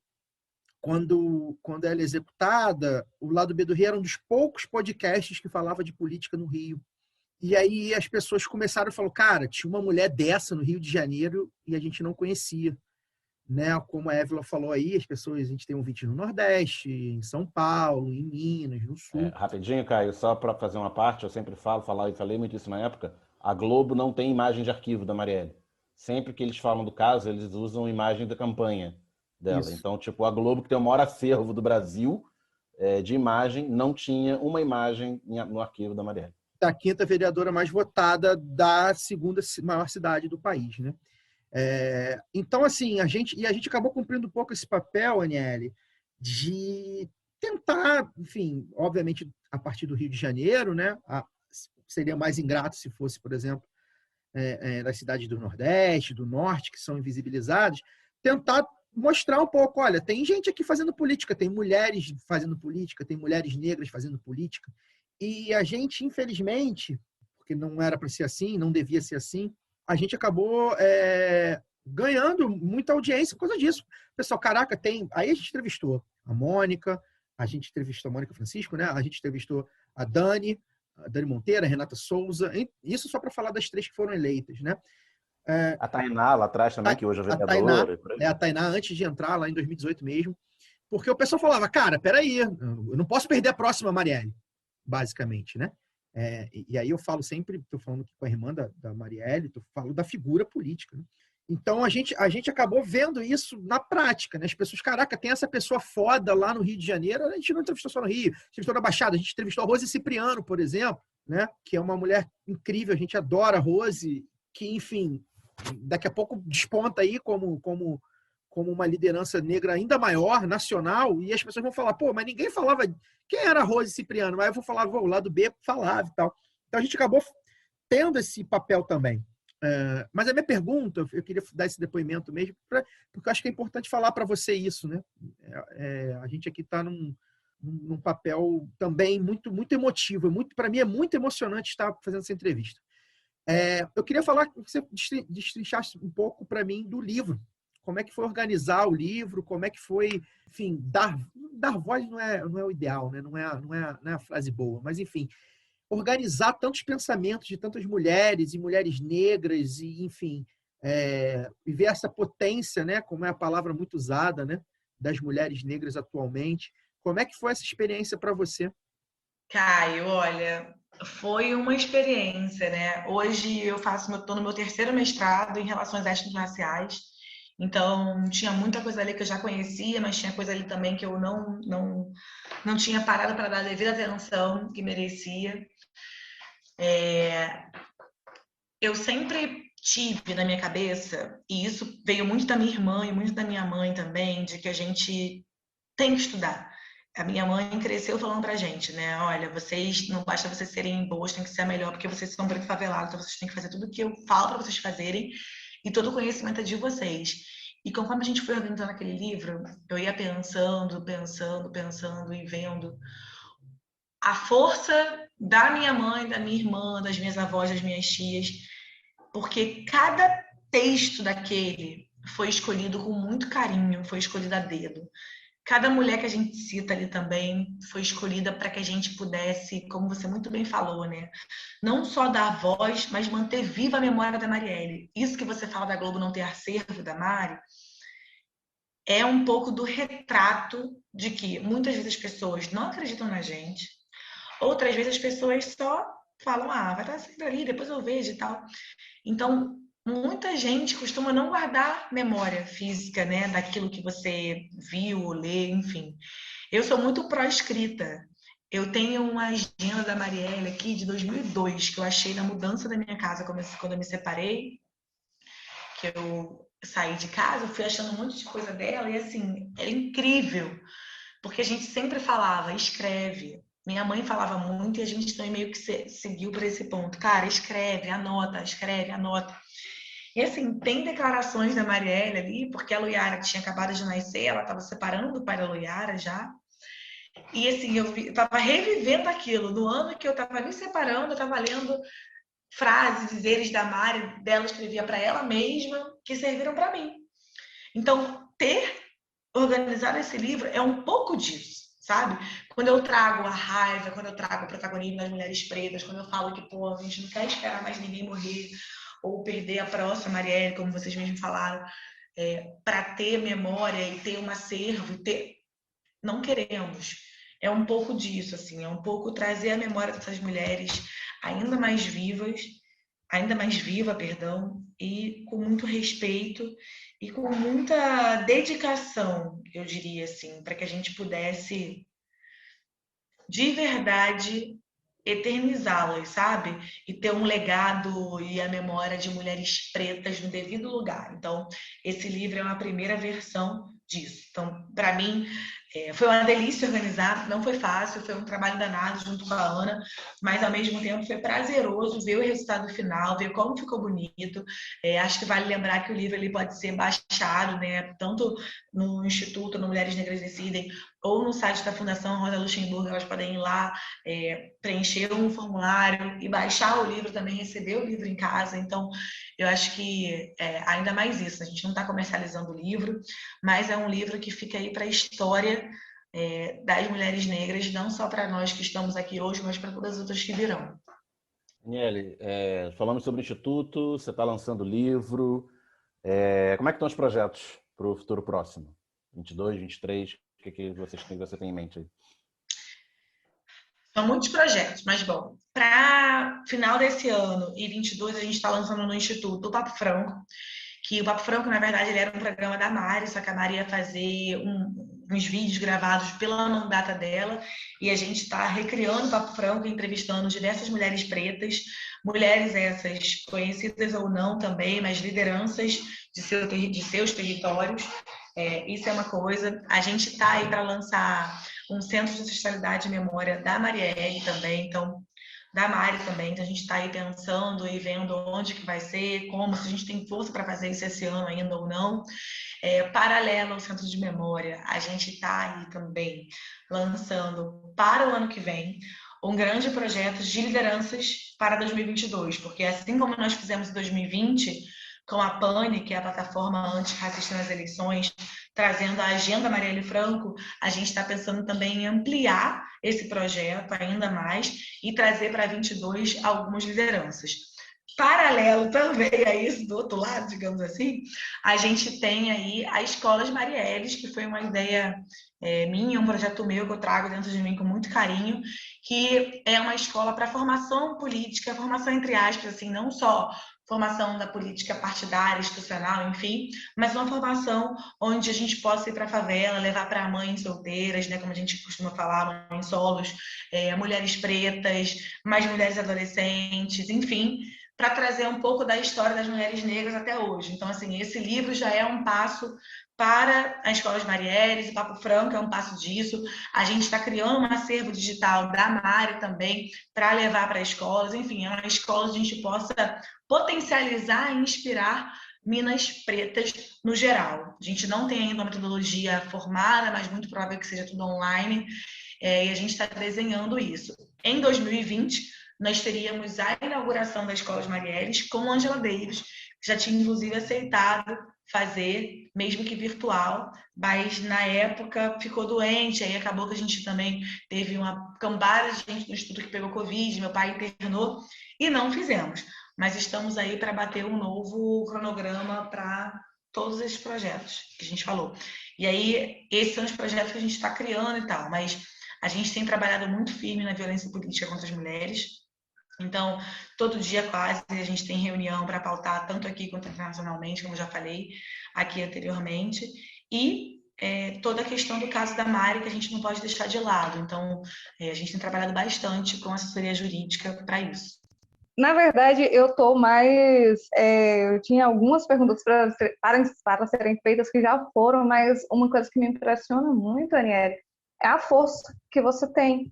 quando ela é executada, o Lado B do Rio era um dos poucos podcasts que falava de política no Rio. E aí as pessoas começaram a falar, cara, tinha uma mulher dessa no Rio de Janeiro e a gente não conhecia. Né? Como a Évila falou aí, a gente tem ouvinte no Nordeste, em São Paulo, em Minas, no Sul. Rapidinho, Caio, só para fazer uma parte, eu sempre falei muito isso na época, a Globo não tem imagem de arquivo da Marielle. Sempre que eles falam do caso, eles usam imagem da campanha dela. Isso. Então, tipo, a Globo, que tem o maior acervo do Brasil de imagem, não tinha uma imagem no arquivo da Marielle. Da quinta vereadora mais votada da segunda maior cidade do país, né? Então, assim, a gente acabou cumprindo um pouco esse papel, Aniele, de tentar, enfim, obviamente, a partir do Rio de Janeiro, né? Seria mais ingrato se fosse, por exemplo, das cidades do Nordeste, do Norte, que são invisibilizadas, tentar mostrar um pouco, olha, tem gente aqui fazendo política, tem mulheres fazendo política, tem mulheres negras fazendo política, e a gente, infelizmente, porque não era para ser assim, não devia ser assim, a gente acabou ganhando muita audiência por causa disso. Pessoal, caraca, tem... Aí a gente entrevistou a Mônica, a gente entrevistou a Mônica Francisco, né? A gente entrevistou a Dani Monteiro, a Renata Souza, isso só para falar das 3 que foram eleitas, né? A Tainá lá atrás também, que hoje é vereadora. A Tainá, antes de entrar lá em 2018 mesmo, porque o pessoal falava, cara, peraí, eu não posso perder a próxima Marielle, basicamente, né? E aí eu falo sempre, estou falando aqui com a irmã da Marielle, eu falo da figura política, né? Então a gente acabou vendo isso na prática, né? As pessoas, caraca, tem essa pessoa foda lá no Rio de Janeiro, a gente não entrevistou só no Rio, a gente entrevistou na Baixada, a gente entrevistou a Rose Cipriano, por exemplo, né? Que é uma mulher incrível, a gente adora a Rose, que, enfim, daqui a pouco desponta aí como uma liderança negra ainda maior, nacional, e as pessoas vão falar, pô, mas ninguém falava quem era a Rose Cipriano, mas eu vou falar, o lado B falava e tal. Então a gente acabou tendo esse papel também. Mas a minha pergunta, eu queria dar esse depoimento mesmo, porque eu acho que é importante falar para você isso, né? A gente aqui está num papel também muito, muito emotivo, para mim é muito emocionante estar fazendo essa entrevista. Eu queria falar que você destrinchasse um pouco para mim do livro. Como é que foi organizar o livro? Como é que foi, enfim, dar voz não é o ideal, né? Não é a frase boa, mas enfim, organizar tantos pensamentos de tantas mulheres e mulheres negras e, enfim, e ver essa potência, né? Como é a palavra muito usada, né? Das mulheres negras atualmente. Como é que foi essa experiência para você? Caio, olha, foi uma experiência, né? Hoje eu estou no meu 3º mestrado em relações étnico-raciais, então tinha muita coisa ali que eu já conhecia, mas tinha coisa ali também que eu não tinha parado para dar a devida atenção que merecia. Eu sempre tive na minha cabeça, e isso veio muito da minha irmã e muito da minha mãe também, de que a gente tem que estudar. A minha mãe cresceu falando pra gente, né? Olha, vocês, não basta vocês serem boas, tem que ser a melhor, porque vocês são branco favelado, então vocês têm que fazer tudo o que eu falo pra vocês fazerem, e todo o conhecimento é de vocês. E conforme a gente foi organizando aquele livro, eu ia pensando e vendo a força da minha mãe, da minha irmã, das minhas avós, das minhas tias, porque cada texto daquele foi escolhido com muito carinho, foi escolhido a dedo. Cada mulher que a gente cita ali também foi escolhida para que a gente pudesse, como você muito bem falou, né? Não só dar voz, mas manter viva a memória da Marielle. Isso que você fala da Globo não ter acervo da Mari é um pouco do retrato de que muitas vezes as pessoas não acreditam na gente, outras vezes as pessoas só falam, vai estar sempre ali, depois eu vejo e tal. Então, muita gente costuma não guardar memória física, né, daquilo que você viu, lê, enfim. Eu sou muito pró-escrita. Eu tenho uma agenda da Marielle aqui de 2002, que eu achei na mudança da minha casa, quando eu me separei, que eu saí de casa, eu fui achando um monte de coisa dela, e assim, era incrível, porque a gente sempre falava, escreve. Minha mãe falava muito e a gente também meio que seguiu para esse ponto. Cara, escreve, anota. E assim, tem declarações da Marielle ali, porque a Luiara tinha acabado de nascer, ela estava separando do pai da Luiara já. E assim, eu estava revivendo aquilo. No ano que eu estava me separando, eu estava lendo frases, dizeres da Mari, dela escrevia para ela mesma, que serviram para mim. Então, ter organizado esse livro é um pouco disso, sabe? Quando eu trago a raiva, quando eu trago o protagonismo das mulheres pretas, quando eu falo que, pô, a gente não quer esperar mais ninguém morrer ou perder a próxima Marielle, como vocês mesmos falaram, para ter memória e ter um acervo, não queremos. É um pouco disso, assim, é um pouco trazer a memória dessas mulheres ainda mais viva, e com muito respeito e com muita dedicação, eu diria assim, para que a gente pudesse, de verdade, eternizá-las, sabe? E ter um legado e a memória de mulheres pretas no devido lugar. Então, esse livro é uma primeira versão disso. Então, para mim, foi uma delícia organizar, não foi fácil, foi um trabalho danado junto com a Ana, mas ao mesmo tempo foi prazeroso ver o resultado final, ver como ficou bonito. Acho que vale lembrar que o livro ele pode ser baixado, né, tanto no Instituto, no Mulheres Negras Decidem, ou no site da Fundação Rosa Luxemburgo, elas podem ir lá, preencher um formulário e baixar o livro também, receber o livro em casa. Então, eu acho que ainda mais isso, a gente não está comercializando o livro, mas é um livro que fica aí para a história das mulheres negras, não só para nós que estamos aqui hoje, mas para todas as outras que virão. Daniele, falamos sobre o Instituto, você está lançando livro. Como é que estão os projetos para o futuro próximo? 22, 23, o que você tem em mente aí? São muitos projetos, mas bom, para final desse ano e 22 a gente está lançando no Instituto o Papo Franco, que o Papo Franco, na verdade, ele era um programa da Mari, só que a Mari ia fazer uns vídeos gravados pela mandata dela, e a gente está recriando o Papo Franco, entrevistando diversas mulheres pretas, mulheres essas conhecidas ou não também, mas lideranças de seus territórios. Isso é uma coisa. A gente está aí para lançar um centro de ancestralidade e memória da Marielle também, então da Mari também, então a gente está aí pensando e vendo onde que vai ser, como, se a gente tem força para fazer isso esse ano ainda ou não. Paralelo ao Centro de Memória, a gente está aí também lançando para o ano que vem um grande projeto de lideranças para 2022, porque assim como nós fizemos em 2020, com a PANI, que é a plataforma antirracista nas eleições, trazendo a agenda Marielle Franco, a gente está pensando também em ampliar esse projeto ainda mais e trazer para 22 algumas lideranças. Paralelo também a isso, do outro lado, digamos assim, a gente tem aí a Escolas Marielles, que foi uma ideia minha, um projeto meu que eu trago dentro de mim com muito carinho, que é uma escola para formação política, formação entre aspas, assim, não só formação da política partidária, institucional, enfim, mas uma formação onde a gente possa ir para a favela, levar para mães solteiras, né, como a gente costuma falar, mães solos, mulheres pretas, mais mulheres adolescentes, enfim, para trazer um pouco da história das mulheres negras até hoje. Então, assim, esse livro já é um passo para as Escolas Marielles, o Papo Franco é um passo disso. A gente está criando um acervo digital da Mari também para levar para escolas. Enfim, é uma escola onde a gente possa potencializar e inspirar minas pretas no geral. A gente não tem ainda uma metodologia formada, mas muito provável que seja tudo online, e a gente está desenhando isso. Em 2020, nós teríamos a inauguração das Escolas Marielles com Angela Davis, que já tinha, inclusive, aceitado fazer, mesmo que virtual, mas na época ficou doente, aí acabou que a gente também teve uma cambada de gente no estudo que pegou Covid, meu pai internou, e não fizemos. Mas estamos aí para bater um novo cronograma para todos esses projetos que a gente falou. E aí, esses são os projetos que a gente está criando e tal, mas a gente tem trabalhado muito firme na violência política contra as mulheres. Então, todo dia quase a gente tem reunião para pautar, tanto aqui quanto internacionalmente, como já falei aqui anteriormente, e toda a questão do caso da Mari, que a gente não pode deixar de lado. Então, a gente tem trabalhado bastante com assessoria jurídica para isso. Na verdade, eu estou mais... eu tinha algumas perguntas para serem feitas que já foram, mas uma coisa que me impressiona muito, Aniele, é a força que você tem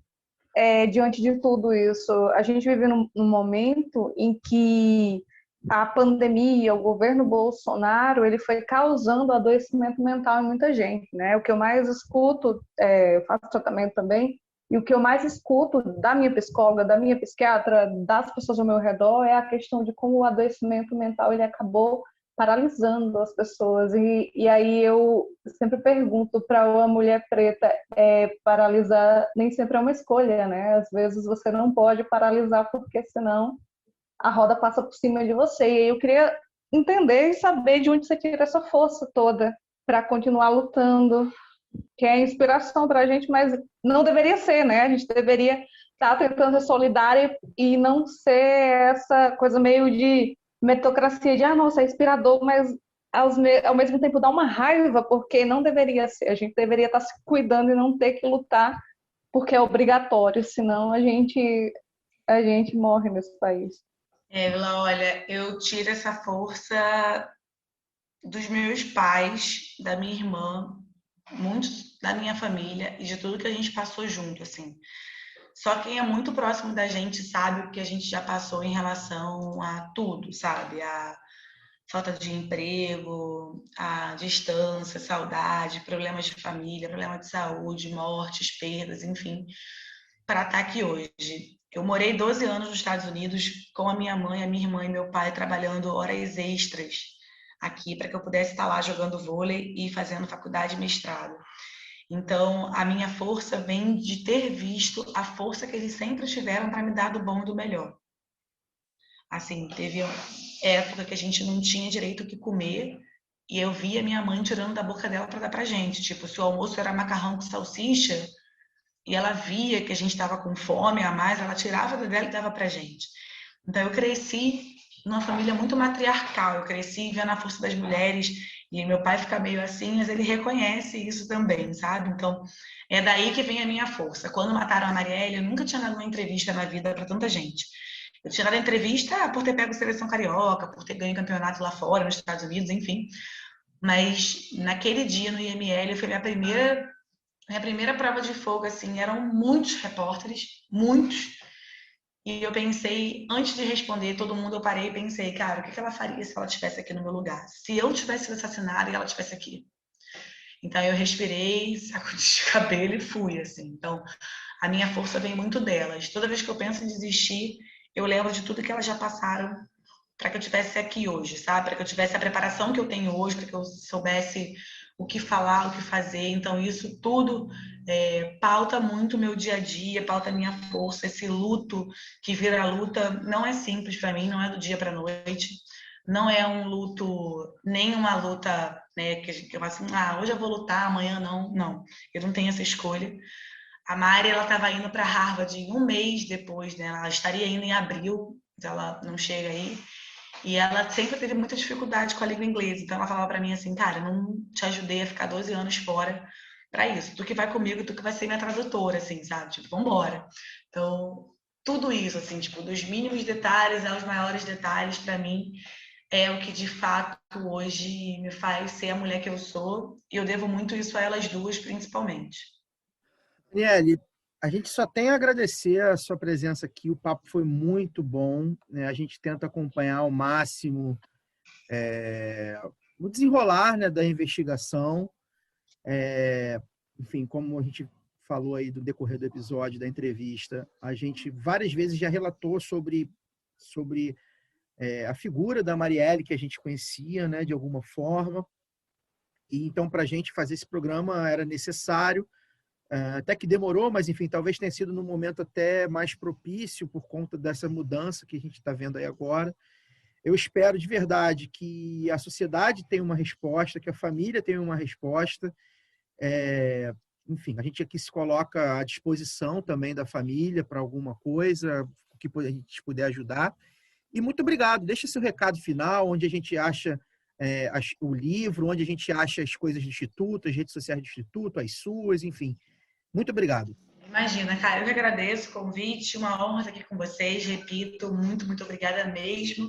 diante de tudo isso. A gente vive num momento em que a pandemia, o governo Bolsonaro, ele foi causando adoecimento mental em muita gente, né? O que eu mais escuto, eu faço tratamento também, e o que eu mais escuto da minha psicóloga, da minha psiquiatra, das pessoas ao meu redor, é a questão de como o adoecimento mental ele acabou paralisando as pessoas. E aí eu sempre pergunto para uma mulher preta, paralisar nem sempre é uma escolha, né? Às vezes você não pode paralisar porque senão a roda passa por cima de você. E eu queria entender e saber de onde você tira essa força toda para continuar lutando, que é inspiração para a gente, mas não deveria ser, né? A gente deveria estar tentando ser solidária e não ser essa coisa meio de meritocracia de, nossa, é inspirador, mas ao mesmo tempo dá uma raiva, porque não deveria ser. A gente deveria estar se cuidando e não ter que lutar porque é obrigatório, senão a gente a gente morre nesse país. Ela, olha, eu tiro essa força dos meus pais, da minha irmã, muitos da minha família e de tudo que a gente passou junto, assim. Só quem é muito próximo da gente sabe o que a gente já passou em relação a tudo, sabe? A falta de emprego, a distância, saudade, problemas de família, problemas de saúde, mortes, perdas, enfim, para estar aqui hoje. Eu morei 12 anos nos Estados Unidos com a minha mãe, a minha irmã e meu pai trabalhando horas extras aqui para que eu pudesse estar lá jogando vôlei e fazendo faculdade e mestrado. Então, a minha força vem de ter visto a força que eles sempre tiveram para me dar do bom e do melhor. Assim, teve época que a gente não tinha direito o que comer e eu via minha mãe tirando da boca dela para dar pra gente. Tipo, se o almoço era macarrão com salsicha e ela via que a gente estava com fome a mais, ela tirava dela e dava pra gente. Então, eu cresci numa família muito matriarcal. Eu cresci vendo a força das mulheres e meu pai fica meio assim, mas ele reconhece isso também, sabe? Então, é daí que vem a minha força. Quando mataram a Marielle, eu nunca tinha dado uma entrevista na vida para tanta gente. Eu tinha dado entrevista por ter pego seleção carioca, por ter ganho campeonato lá fora, nos Estados Unidos, enfim. Mas naquele dia no IML foi minha primeira prova de fogo, assim, eram muitos repórteres, muitos. E eu pensei, antes de responder todo mundo, eu parei e pensei, cara, o que ela faria se ela estivesse aqui no meu lugar? Se eu tivesse sido assassinada e ela estivesse aqui? Então eu respirei, sacudi de cabelo e fui, assim. Então a minha força vem muito delas. Toda vez que eu penso em desistir, eu lembro de tudo que elas já passaram para que eu tivesse aqui hoje, sabe? Para que eu tivesse a preparação que eu tenho hoje, para que eu soubesse o que falar, o que fazer. Então isso tudo pauta muito o meu dia a dia, pauta a minha força. Esse luto que vira luta não é simples para mim, não é do dia para a noite. Não é um luto, nem uma luta, né, que eu falo assim, hoje eu vou lutar, amanhã não. Não, eu não tenho essa escolha. A Mari, ela estava indo para Harvard um mês depois, né? Ela estaria indo em abril, ela não chega aí. E ela sempre teve muita dificuldade com a língua inglesa. Então ela falava para mim assim, cara, eu não te ajudei a ficar 12 anos fora para isso. Tu que vai comigo, tu que vai ser minha tradutora, assim, sabe? Tipo, vambora. Então, tudo isso, assim, tipo, dos mínimos detalhes aos maiores detalhes, para mim, é o que de fato hoje me faz ser a mulher que eu sou. E eu devo muito isso a elas duas, principalmente. Daniele, a gente só tem a agradecer a sua presença aqui, o papo foi muito bom, né? A gente tenta acompanhar ao máximo o desenrolar, né, da investigação. Enfim, como a gente falou aí do decorrer do episódio, da entrevista, a gente várias vezes já relatou sobre a figura da Marielle, que a gente conhecia, né, de alguma forma. E então, para a gente fazer esse programa era necessário, até que demorou, mas enfim, talvez tenha sido num momento até mais propício por conta dessa mudança que a gente está vendo aí agora. Eu espero de verdade que a sociedade tenha uma resposta, que a família tenha uma resposta. Enfim, a gente aqui se coloca à disposição também da família para alguma coisa que a gente puder ajudar. E muito obrigado. Deixa seu recado final, onde a gente acha o livro, onde a gente acha as coisas do Instituto, as redes sociais do Instituto, as suas, enfim. Muito obrigado. Imagina, cara, eu que agradeço o convite, uma honra estar aqui com vocês, repito, muito, muito obrigada mesmo.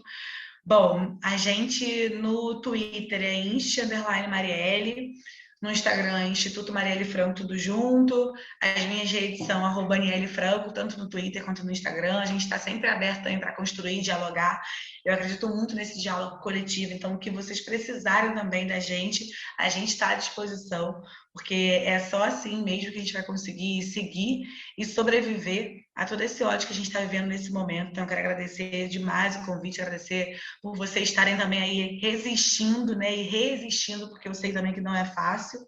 Bom, a gente no Twitter é inst_Marielle, no Instagram é Instituto Marielle Franco, tudo junto, as minhas redes são @AnielleFranco, tanto no Twitter quanto no Instagram, a gente está sempre aberto para construir, dialogar. Eu acredito muito nesse diálogo coletivo, então o que vocês precisarem também da gente, a gente está à disposição, porque é só assim mesmo que a gente vai conseguir seguir e sobreviver a todo esse ódio que a gente está vivendo nesse momento. Então, eu quero agradecer demais o convite, agradecer por vocês estarem também aí resistindo, né, e resistindo, porque eu sei também que não é fácil.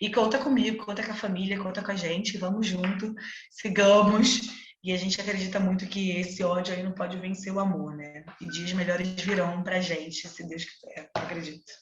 E conta comigo, conta com a família, conta com a gente, vamos junto, sigamos. E a gente acredita muito que esse ódio aí não pode vencer o amor, né? E dias melhores virão pra gente, se Deus quiser, eu acredito.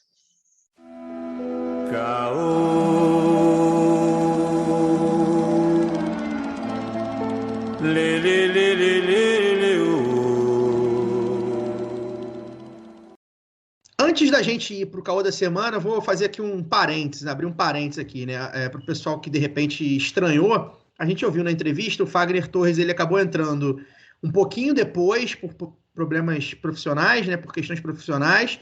Antes da gente ir para o caô da semana, eu vou fazer aqui um parênteses, abrir um parênteses aqui, né? Para o pessoal que de repente estranhou, a gente ouviu na entrevista, o Fagner Torres, ele acabou entrando um pouquinho depois, por problemas profissionais, né, por questões profissionais,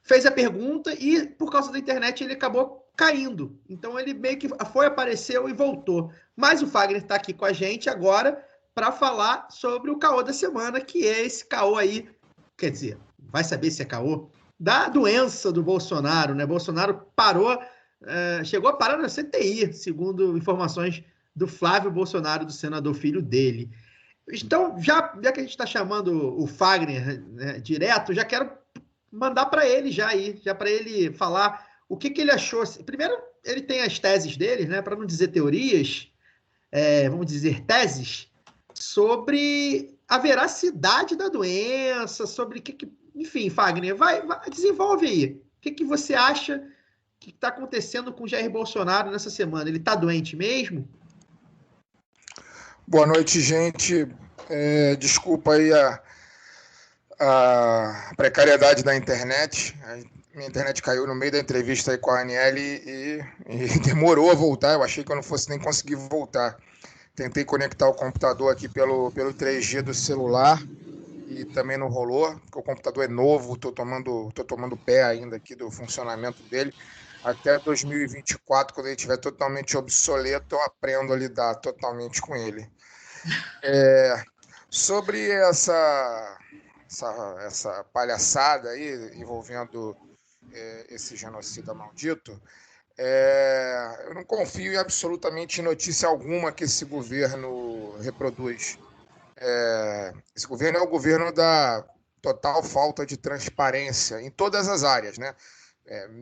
fez a pergunta e, por causa da internet, ele acabou caindo. Então, ele meio que apareceu e voltou. Mas o Fagner está aqui com a gente agora para falar sobre o caô da semana, que é esse caô aí, quer dizer, vai saber se é caô, da doença do Bolsonaro, né? Bolsonaro parou, chegou a parar na CTI, segundo informações do Flávio Bolsonaro, do senador filho dele. Então, já que a gente está chamando o Fagner, né, direto, já quero mandar para ele já para ele falar o que ele achou. Primeiro, ele tem as teses dele, né, para não dizer teorias, vamos dizer teses, sobre a veracidade da doença, sobre o que... Enfim, Fagner, vai, desenvolve aí. O que você acha que está acontecendo com o Jair Bolsonaro nessa semana? Ele está doente mesmo? Boa noite, gente. Desculpa aí a precariedade da internet. Minha internet caiu no meio da entrevista aí com a Aniele e demorou a voltar. Eu achei que eu não fosse nem conseguir voltar. Tentei conectar o computador aqui pelo 3G do celular e também não rolou, porque o computador é novo, tô tomando pé ainda aqui do funcionamento dele. Até 2024, quando ele estiver totalmente obsoleto, eu aprendo a lidar totalmente com ele. Sobre essa palhaçada aí envolvendo esse genocida maldito, eu não confio em absolutamente notícia alguma que esse governo reproduz. Esse governo é o governo da total falta de transparência em todas as áreas, né?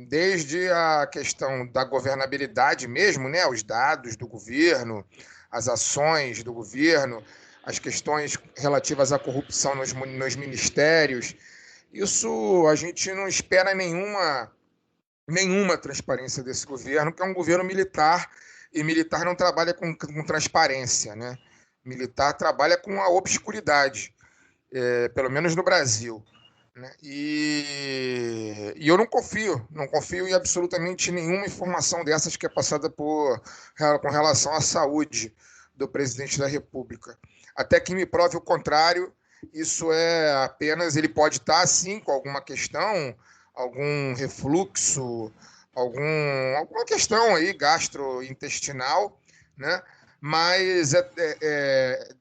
Desde a questão da governabilidade mesmo, né? Os dados do governo, as ações do governo, as questões relativas à corrupção nos ministérios. Isso a gente não espera nenhuma transparência desse governo, que é um governo militar, e militar não trabalha com transparência, né? Militar trabalha com a obscuridade, pelo menos no Brasil, né? E eu não confio em absolutamente nenhuma informação dessas que é passada com relação à saúde do presidente da República. Até que me prove o contrário, isso é apenas, ele pode estar, sim, com alguma questão, algum refluxo, alguma questão aí gastrointestinal, né? Mas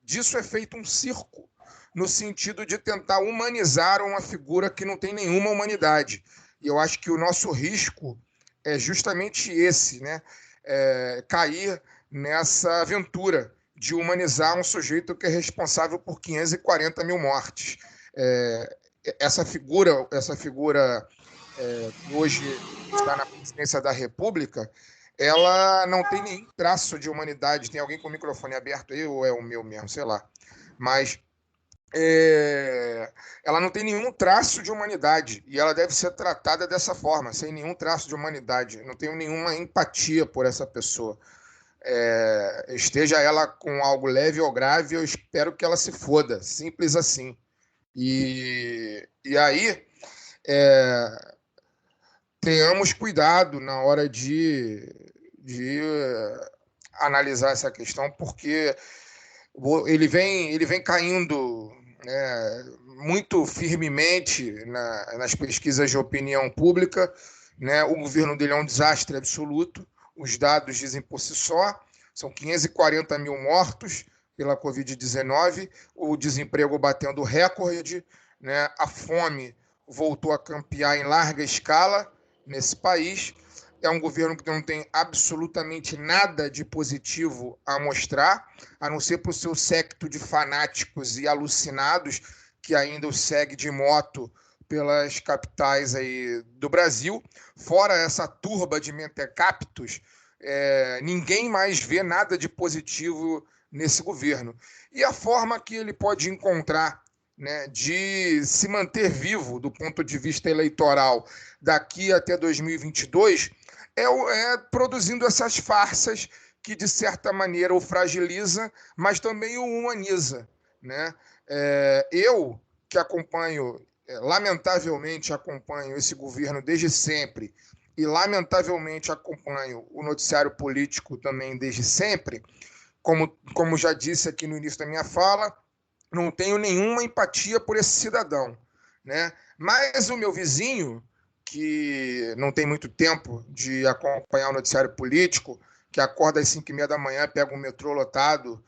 disso é feito um circo, no sentido de tentar humanizar uma figura que não tem nenhuma humanidade. E eu acho que o nosso risco é justamente esse, né? Cair nessa aventura de humanizar um sujeito que é responsável por 540 mil mortes. Essa figura que hoje está na presidência da República, ela não tem nenhum traço de humanidade. Tem alguém com o microfone aberto aí, ou é o meu mesmo, sei lá. Mas ela não tem nenhum traço de humanidade, e ela deve ser tratada dessa forma, sem nenhum traço de humanidade. Não tenho nenhuma empatia por essa pessoa. Esteja ela com algo leve ou grave, eu espero que ela se foda, simples assim. E aí tenhamos cuidado na hora de analisar essa questão, porque ele vem caindo, né, muito firmemente nas pesquisas de opinião pública, né? O governo dele é um desastre absoluto. Os dados dizem por si só, são 540 mil mortos pela Covid-19, o desemprego batendo recorde, né? A fome voltou a campear em larga escala nesse país. É um governo que não tem absolutamente nada de positivo a mostrar, a não ser para o seu séquito de fanáticos e alucinados que ainda o segue de moto pelas capitais aí do Brasil. Fora essa turba de mentecaptos, ninguém mais vê nada de positivo nesse governo. E a forma que ele pode encontrar, né, de se manter vivo do ponto de vista eleitoral daqui até 2022 é produzindo essas farsas que, de certa maneira, o fragiliza, mas também o humaniza, né? Eu, que lamentavelmente acompanho esse governo desde sempre, e lamentavelmente acompanho o noticiário político também desde sempre, como já disse aqui no início da minha fala, não tenho nenhuma empatia por esse cidadão, né? Mas o meu vizinho, que não tem muito tempo de acompanhar o noticiário político, que acorda às 5h30 da manhã, pega um metrô lotado,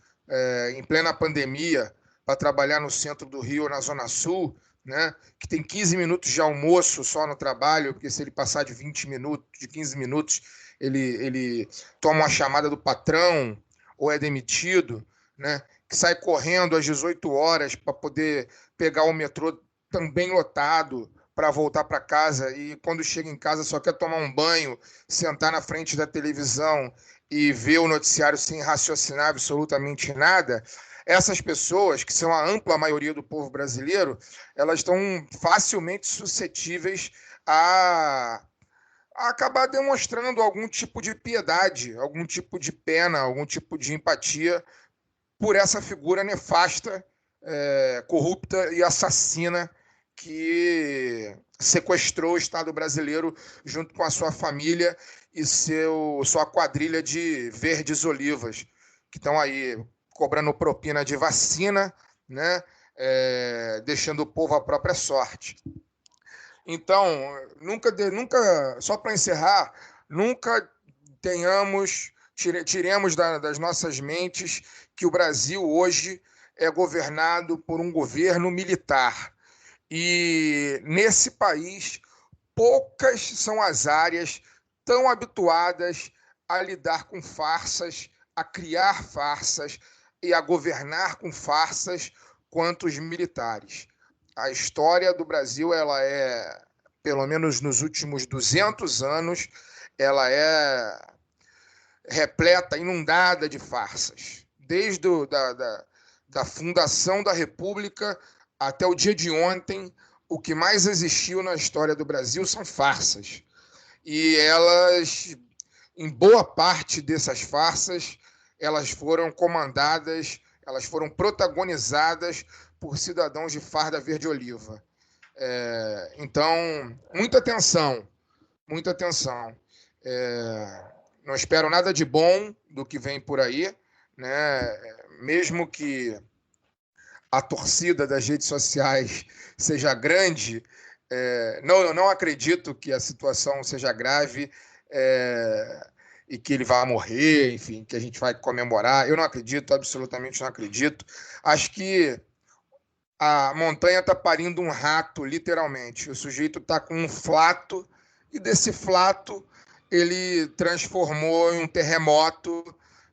em plena pandemia, para trabalhar no centro do Rio, na Zona Sul, né? Que tem 15 minutos de almoço só no trabalho, porque se ele passar de 20 minutos, de 15 minutos, ele toma uma chamada do patrão ou é demitido, né? Que sai correndo às 18 horas para poder pegar o metrô também lotado para voltar para casa, e quando chega em casa só quer tomar um banho, sentar na frente da televisão e ver o noticiário sem raciocinar absolutamente nada. Essas pessoas, que são a ampla maioria do povo brasileiro, elas estão facilmente suscetíveis a acabar demonstrando algum tipo de piedade, algum tipo de pena, algum tipo de empatia por essa figura nefasta, corrupta e assassina que sequestrou o Estado brasileiro junto com a sua família e sua quadrilha de verdes olivas, que estão aí cobrando propina de vacina, né? Deixando o povo à própria sorte. Então, nunca, só para encerrar, nunca tiremos das nossas mentes que o Brasil hoje é governado por um governo militar. E nesse país, poucas são as áreas tão habituadas a lidar com farsas, a criar farsas e a governar com farsas quanto os militares. A história do Brasil, ela pelo menos nos últimos 200 anos, ela é repleta, inundada de farsas. Desde da fundação da República até o dia de ontem, o que mais existiu na história do Brasil são farsas. E elas, em boa parte dessas farsas, elas foram comandadas, elas foram protagonizadas por cidadãos de farda verde-oliva. Então, muita atenção, muita atenção. Não espero nada de bom do que vem por aí, né? Mesmo que a torcida das redes sociais seja grande, eu não acredito que a situação seja grave e que ele vá morrer, enfim, que a gente vai comemorar. Eu não acredito, absolutamente não acredito. Acho que a montanha está parindo um rato, literalmente. O sujeito está com um flato e desse flato ele transformou em um terremoto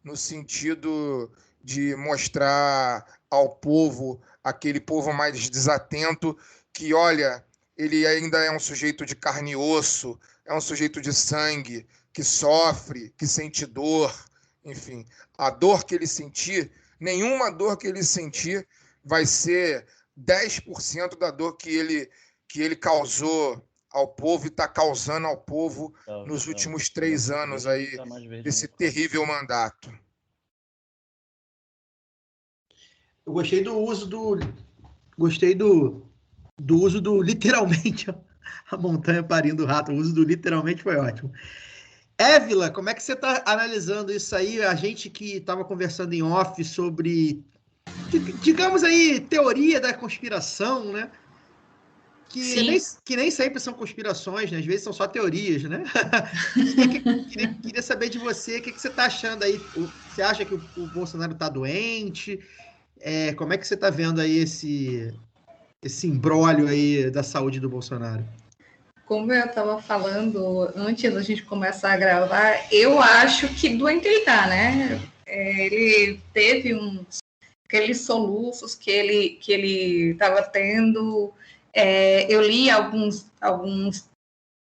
no sentido de mostrar ao povo, aquele povo mais desatento, que, olha, ele ainda é um sujeito de carne e osso, é um sujeito de sangue, que sofre, que sente dor, enfim. A dor que ele sentir, nenhuma dor que ele sentir vai ser 10% da dor que ele causou ao povo e está causando ao povo nos últimos 3 anos aí, desse terrível mandato. Eu gostei do uso do literalmente a montanha parindo o rato. O uso do literalmente foi ótimo. Évila, como é que você está analisando isso aí? A gente que estava conversando em off sobre, digamos aí, teoria da conspiração, né? Que nem sempre são conspirações, né? Às vezes são só teorias, né? Queria saber de você, o que você está achando aí? Você acha que o Bolsonaro está doente? Como é que você está vendo aí esse imbróglio aí da saúde do Bolsonaro? Como eu estava falando antes da gente começar a gravar, eu acho que doente ele tá, né? Ele teve aqueles soluços que ele estava tendo. Eu li alguns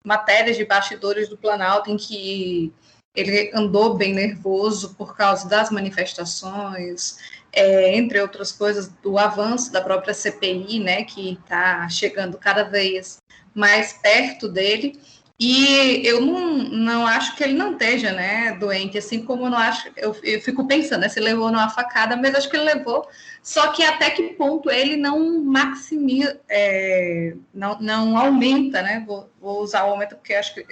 matérias de bastidores do Planalto em que ele andou bem nervoso por causa das manifestações, entre outras coisas, do avanço da própria CPI, né, que está chegando cada vez mais perto dele, e eu não acho que ele não esteja, né, doente, assim como eu não acho, eu fico pensando, né, se levou numa facada, mas acho que ele levou, só que até que ponto ele não maximiza, não aumenta, né, vou usar o aumento porque acho que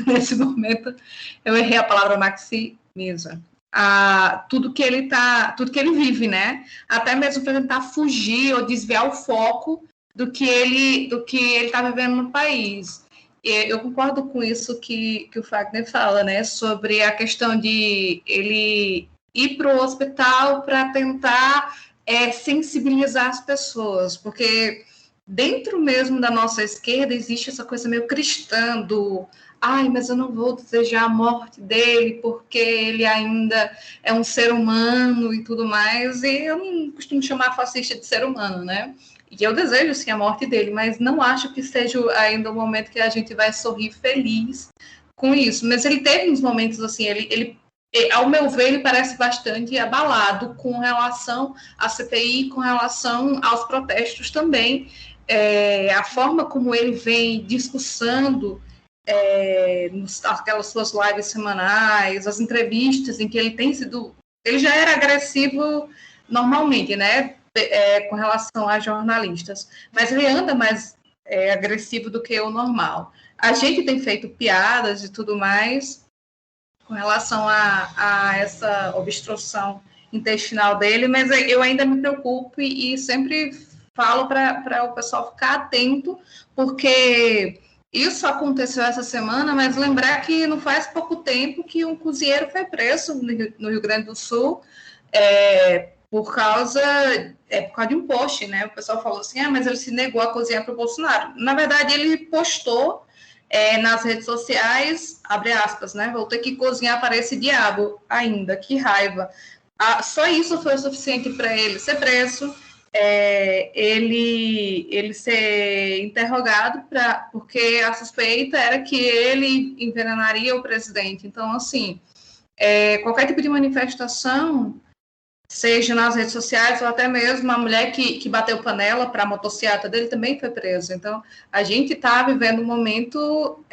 nesse momento eu errei a palavra maximiza, tudo que ele vive, né? Até mesmo para tentar fugir ou desviar o foco do que ele está vivendo no país. Eu concordo com isso que o Fagner fala, né? Sobre a questão de ele ir para o hospital para tentar sensibilizar as pessoas, porque dentro mesmo da nossa esquerda existe essa coisa meio cristã do mas eu não vou desejar a morte dele porque ele ainda é um ser humano e tudo mais, e eu não costumo chamar fascista de ser humano, né? E eu desejo sim a morte dele, mas não acho que seja ainda o momento que a gente vai sorrir feliz com isso. Mas ele teve uns momentos assim, ele ao meu ver, ele parece bastante abalado com relação à CPI, com relação aos protestos também. A forma como ele vem discursando aquelas suas lives semanais, as entrevistas em que ele tem sido... Ele já era agressivo normalmente, né? Com relação a jornalistas, mas ele anda mais agressivo do que o normal. A gente tem feito piadas e tudo mais com relação a essa obstrução intestinal dele, mas eu ainda me preocupo e sempre falo para o pessoal ficar atento, porque isso aconteceu essa semana, mas lembrar que não faz pouco tempo que um cozinheiro foi preso no Rio Grande do Sul por causa de um post, né? O pessoal falou assim, mas ele se negou a cozinhar para o Bolsonaro. Na verdade, ele postou nas redes sociais, abre aspas, né? Vou ter que cozinhar para esse diabo ainda, que raiva. Só isso foi o suficiente para ele ser preso, ele ser interrogado, porque a suspeita era que ele envenenaria o presidente. Então, assim, qualquer tipo de manifestação, seja nas redes sociais ou até mesmo a mulher que bateu panela para a motociata dele também foi presa. Então, a gente está vivendo um momento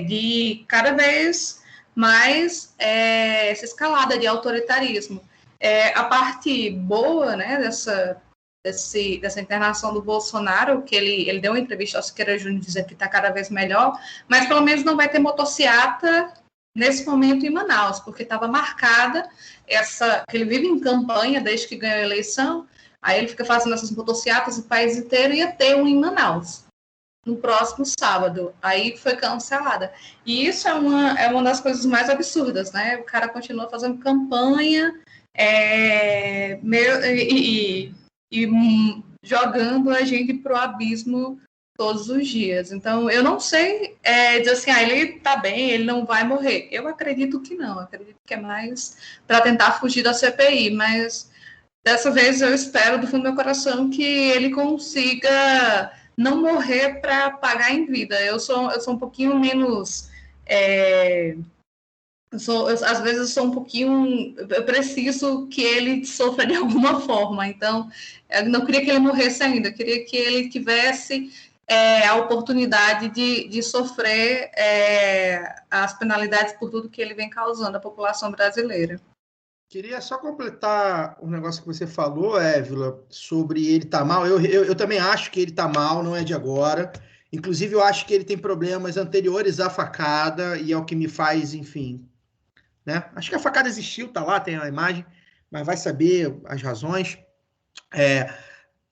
de cada vez mais essa escalada de autoritarismo. A parte boa, né, dessa internação do Bolsonaro, que ele deu uma entrevista ao Siqueira Júnior dizendo que está cada vez melhor, mas pelo menos não vai ter motociata nesse momento em Manaus, porque estava marcada que ele vive em campanha desde que ganhou a eleição, aí ele fica fazendo essas motociatas no país inteiro, e ia ter um em Manaus no próximo sábado, aí foi cancelada. E isso é uma das coisas mais absurdas, né? O cara continua fazendo campanha e jogando a gente pro abismo todos os dias. Então, eu não sei dizer assim, ele tá bem, ele não vai morrer. Eu acredito que não, acredito que é mais para tentar fugir da CPI, mas dessa vez eu espero do fundo do meu coração que ele consiga não morrer para pagar em vida. Eu sou um pouquinho menos... às vezes eu sou um pouquinho... Eu preciso que ele sofra de alguma forma. Então, eu não queria que ele morresse ainda. Eu queria que ele tivesse a oportunidade de sofrer as penalidades por tudo que ele vem causando à população brasileira. Queria só completar um negócio que você falou, Évila, sobre ele estar mal. Eu também acho que ele está mal, não é de agora. Inclusive, eu acho que ele tem problemas anteriores à facada, e é o que me faz, enfim... né? Acho que a facada existiu, tá lá, tem a imagem, mas vai saber as razões.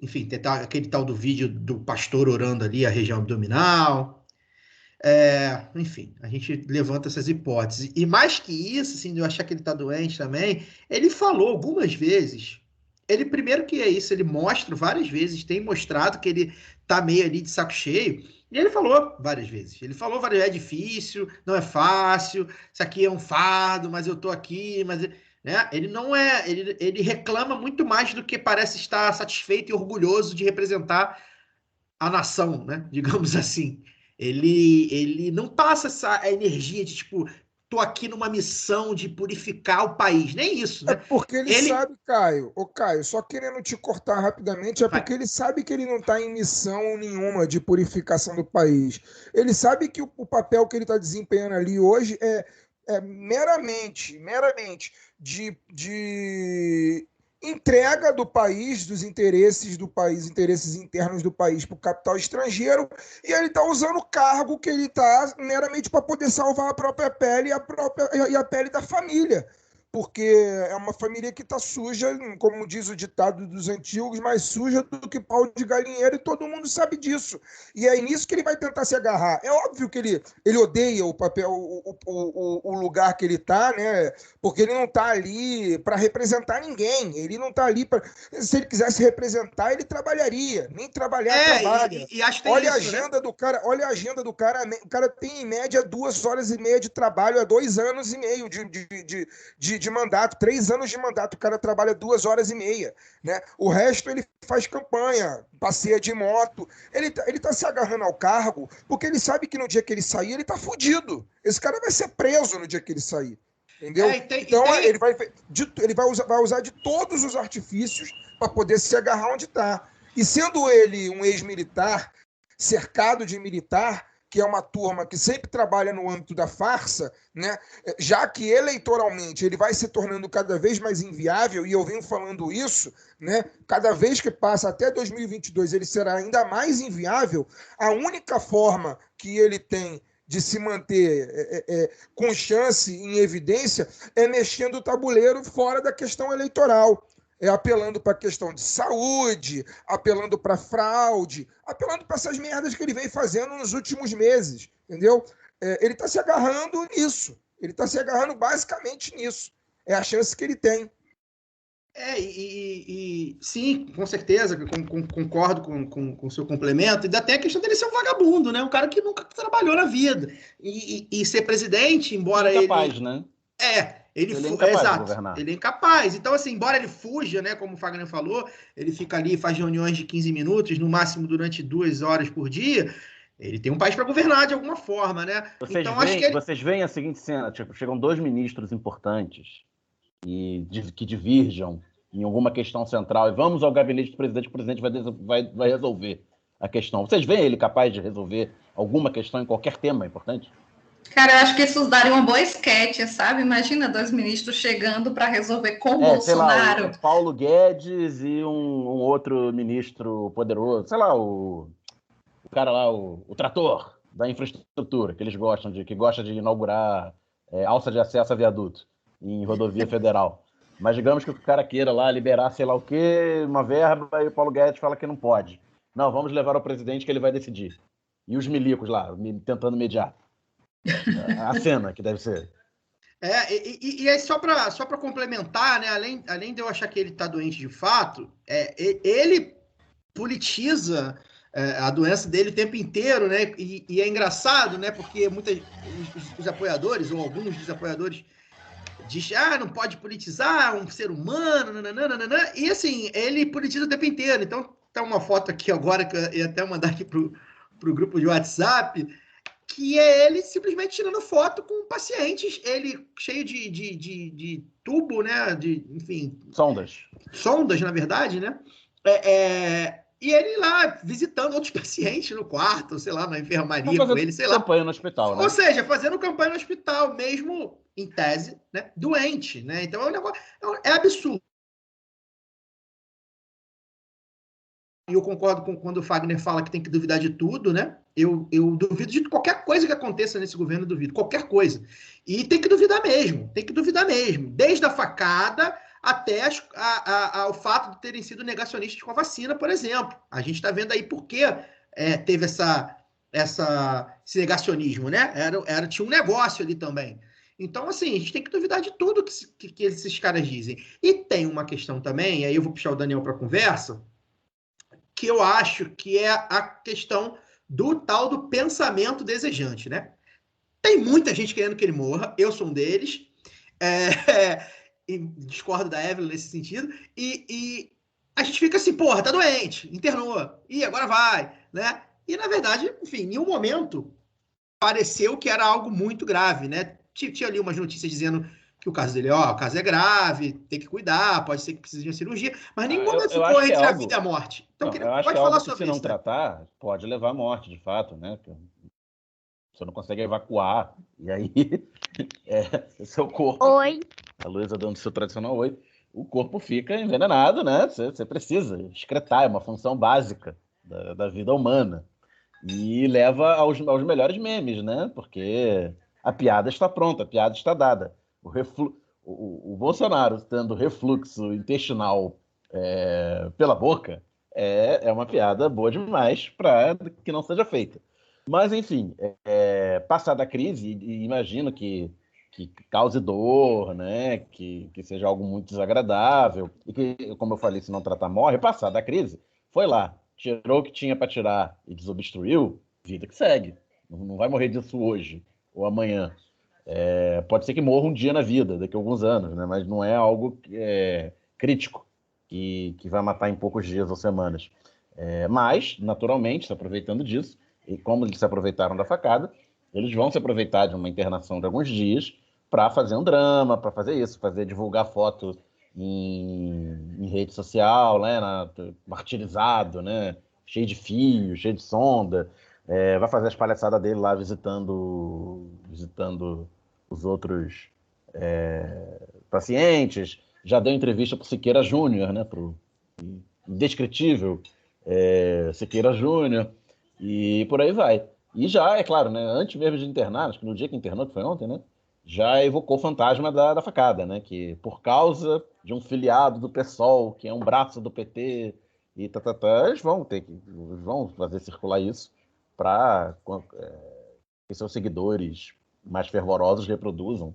Enfim, tem aquele tal do vídeo do pastor orando ali a região abdominal. Enfim, a gente levanta essas hipóteses. E mais que isso, assim, de eu achar que ele tá doente também, ele falou algumas vezes. Ele, primeiro que é isso, ele mostra várias vezes, tem mostrado que ele tá meio ali de saco cheio. E ele falou várias vezes. Ele falou várias vezes, é difícil, não é fácil, isso aqui é um fardo, mas eu tô aqui, mas... né? Ele não ele reclama muito mais do que parece estar satisfeito e orgulhoso de representar a nação, né? Digamos assim. Ele não passa essa energia de tipo, tô aqui numa missão de purificar o país, nem isso, né? Porque ele sabe, Caio, só querendo te cortar rapidamente, porque ele sabe que ele não está em missão nenhuma de purificação do país. Ele sabe que o papel que ele está desempenhando ali hoje é meramente de entrega do país, dos interesses do país, interesses internos do país para o capital estrangeiro, e ele está usando o cargo que ele está meramente para poder salvar a própria pele e a pele da família. porque é uma família que está suja, como diz o ditado dos antigos, mais suja do que pau de galinheiro, e todo mundo sabe disso. E é nisso que ele vai tentar se agarrar. É óbvio que ele odeia o papel, o lugar que ele está, né? Porque ele não está ali para representar ninguém. Ele não está ali para. Se ele quisesse representar, ele trabalharia. Nem trabalhar, trabalha. E acho que tem olha isso, a agenda do cara, olha a agenda do cara. O cara tem, em média, 2 horas e meia de trabalho há 2 anos e meio de mandato, 3 anos de mandato, o cara trabalha 2 horas e meia, né? O resto ele faz campanha, passeia de moto, ele tá se agarrando ao cargo porque ele sabe que no dia que ele sair, ele tá fudido. Esse cara vai ser preso no dia que ele sair, entendeu? Então ele vai usar de todos os artifícios para poder se agarrar onde tá. E sendo ele um ex-militar, cercado de militar, que é uma turma que sempre trabalha no âmbito da farsa, né? Já que eleitoralmente ele vai se tornando cada vez mais inviável, e eu venho falando isso, né? Cada vez que passa até 2022 ele será ainda mais inviável. A única forma que ele tem de se manter com chance em evidência é mexendo o tabuleiro fora da questão eleitoral. Apelando para a questão de saúde, apelando para fraude, apelando para essas merdas que ele vem fazendo nos últimos meses, entendeu? Ele está se agarrando nisso. Ele está se agarrando basicamente nisso. É a chance que ele tem. Sim, com certeza, concordo com o seu complemento. E até a questão dele ser um vagabundo, né? Um cara que nunca trabalhou na vida. E ser presidente, embora ele... Incapaz, né? Ele é incapaz de governar. Ele é incapaz. Então, assim, embora ele fuja, né, como o Fagner falou, ele fica ali, faz reuniões de 15 minutos, no máximo durante 2 horas por dia, ele tem um país para governar de alguma forma, né? Vocês veem a seguinte cena, tipo, chegam 2 ministros importantes que diverjam em alguma questão central e vamos ao gabinete do presidente, o presidente vai resolver a questão. Vocês veem ele capaz de resolver alguma questão em qualquer tema importante? Cara, eu acho que isso daria uma boa esquete, sabe? Imagina 2 ministros chegando para resolver com o Bolsonaro. Sei lá, o Paulo Guedes e um outro ministro poderoso. Sei lá, o cara lá, o trator da infraestrutura, que eles que gosta de inaugurar alça de acesso a viaduto em rodovia federal. Mas digamos que o cara queira lá liberar sei lá o quê, uma verba, e o Paulo Guedes fala que não pode. Não, vamos levar ao presidente que ele vai decidir. E os milicos lá, tentando mediar. A cena que deve ser. E aí só para complementar, né, além de eu achar que ele está doente de fato, ele politiza a doença dele o tempo inteiro, né? E é engraçado, né? Porque os apoiadores, ou alguns dos apoiadores, dizem, não pode politizar um ser humano, nananana, e assim, ele politiza o tempo inteiro. Então, tá uma foto aqui agora, que eu ia até mandar aqui pro grupo de WhatsApp, que é ele simplesmente tirando foto com pacientes, ele cheio de tubo, né? Enfim. Sondas, na verdade, né? E ele lá visitando outros pacientes no quarto, sei lá, na enfermaria com ele, sei lá. Campanha no hospital, né? Ou seja, fazendo campanha no hospital, mesmo em tese, né? Doente, né? Então é um negócio. É absurdo. E eu concordo com quando o Fagner fala que tem que duvidar de tudo, né? Eu duvido de qualquer coisa que aconteça nesse governo, eu duvido. Qualquer coisa. E tem que duvidar mesmo. Desde a facada até o fato de terem sido negacionistas com a vacina, por exemplo. A gente está vendo aí por que teve esse negacionismo, né? Tinha um negócio ali também. Então, assim, a gente tem que duvidar de tudo que esses caras dizem. E tem uma questão também, aí eu vou puxar o Daniel para a conversa, que eu acho que é a questão do tal do pensamento desejante, né? Tem muita gente querendo que ele morra, eu sou um deles, e discordo da Evelyn nesse sentido, e a gente fica assim, porra, tá doente, internou, e agora vai, né? E, na verdade, enfim, em nenhum momento pareceu que era algo muito grave, né? Tinha ali umas notícias dizendo que o caso dele, o caso é grave, tem que cuidar, pode ser que precise de uma cirurgia, mas nenhum momento ficou entre a vida e a morte. Então, pode falar sobre isso. Se não tratar, pode levar à morte, de fato, né? Você não consegue evacuar, e aí seu corpo... Oi. A Luísa dando seu tradicional oi. O corpo fica envenenado, né? Você precisa excretar, é uma função básica da vida humana. E leva aos melhores memes, né? Porque a piada está pronta, a piada está dada. o Bolsonaro tendo refluxo intestinal pela boca é uma piada boa demais para que não seja feita. Mas, enfim, passada a crise, e imagino que cause dor, né? Que seja algo muito desagradável, e que, como eu falei, se não tratar, morre. Passada a crise, foi lá, tirou o que tinha para tirar e desobstruiu, vida que segue. Não vai morrer disso hoje ou amanhã. Pode ser que morra um dia na vida, daqui a alguns anos, né? Mas não é algo crítico, que vai matar em poucos dias ou semanas. Mas, naturalmente, se aproveitando disso, e como eles se aproveitaram da facada, eles vão se aproveitar de uma internação de alguns dias para fazer um drama, para fazer isso, divulgar foto em rede social, né, martirizado, né, cheio de fio, cheio de sonda, vai fazer as palhaçadas dele lá visitando os outros pacientes, já deu entrevista para o Siqueira Júnior, né, para o indescritível Siqueira Júnior, e por aí vai. E já, é claro, né, antes mesmo de internar, acho que no dia que internou, que foi ontem, né, já evocou o fantasma da facada, né, que por causa de um filiado do PSOL, que é um braço do PT, e eles vão fazer circular isso para que seus seguidores mais fervorosos reproduzam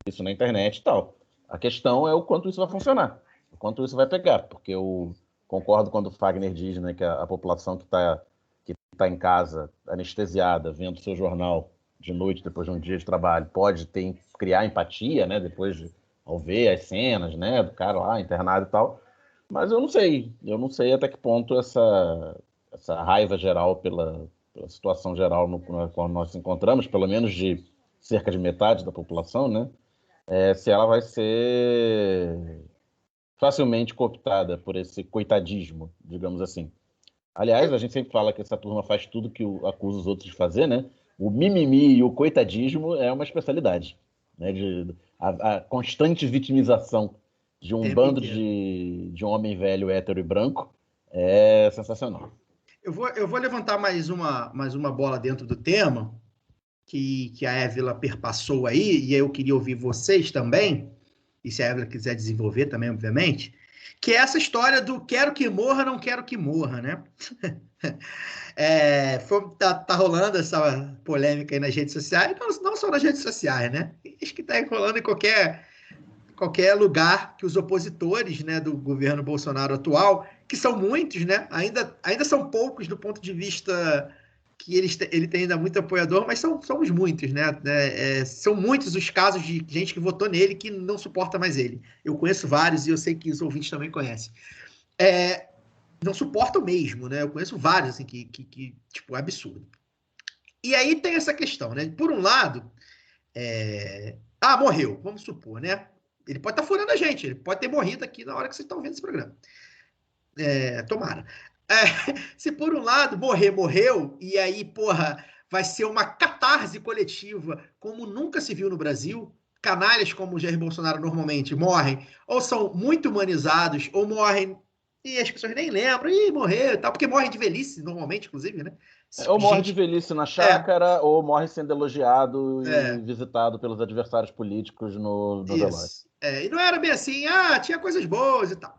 isso na internet e tal. A questão é o quanto isso vai funcionar, o quanto isso vai pegar, porque eu concordo quando o Fagner diz, né, que a população que está em casa, anestesiada, vendo seu jornal de noite, depois de um dia de trabalho, pode criar empatia, né, ao ver as cenas, né, do cara lá internado e tal, mas eu não sei até que ponto essa raiva geral pela situação geral na qual nós nos encontramos, pelo menos de cerca de metade da população, né, se ela vai ser facilmente cooptada por esse coitadismo, digamos assim. Aliás, a gente sempre fala que essa turma faz tudo que acusa os outros de fazer, né? O mimimi e o coitadismo é uma especialidade, né? A constante vitimização de um bando de um homem velho, hétero e branco é sensacional. Eu vou levantar mais uma bola dentro do tema que a Évila perpassou aí, e eu queria ouvir vocês também, e se a Évila quiser desenvolver também, obviamente, que é essa história do quero que morra, não quero que morra, né? Tá rolando essa polêmica aí nas redes sociais, não só nas redes sociais, né? Acho que tá rolando em qualquer lugar que os opositores, né, do governo Bolsonaro atual, que são muitos, né? Ainda são poucos do ponto de vista que ele tem ainda muito apoiador, mas somos muitos, né? São muitos os casos de gente que votou nele que não suporta mais ele. Eu conheço vários e eu sei que os ouvintes também conhecem. Não suportam mesmo, né? Eu conheço vários, assim, que tipo, é absurdo. E aí tem essa questão, né? Por um lado, morreu, vamos supor, né? Ele pode estar furando a gente, ele pode ter morrido aqui na hora que vocês estão vendo esse programa. Tomara. Se por um lado morreu, e aí, porra, vai ser uma catarse coletiva, como nunca se viu no Brasil. Canalhas como o Jair Bolsonaro normalmente morrem, ou são muito humanizados, ou morrem e as pessoas nem lembram, morreu e tal, porque morrem de velhice, normalmente, inclusive, né? Ou morre de velhice na chácara, ou morre sendo elogiado e visitado pelos adversários políticos no velório. E não era bem assim, tinha coisas boas e tal.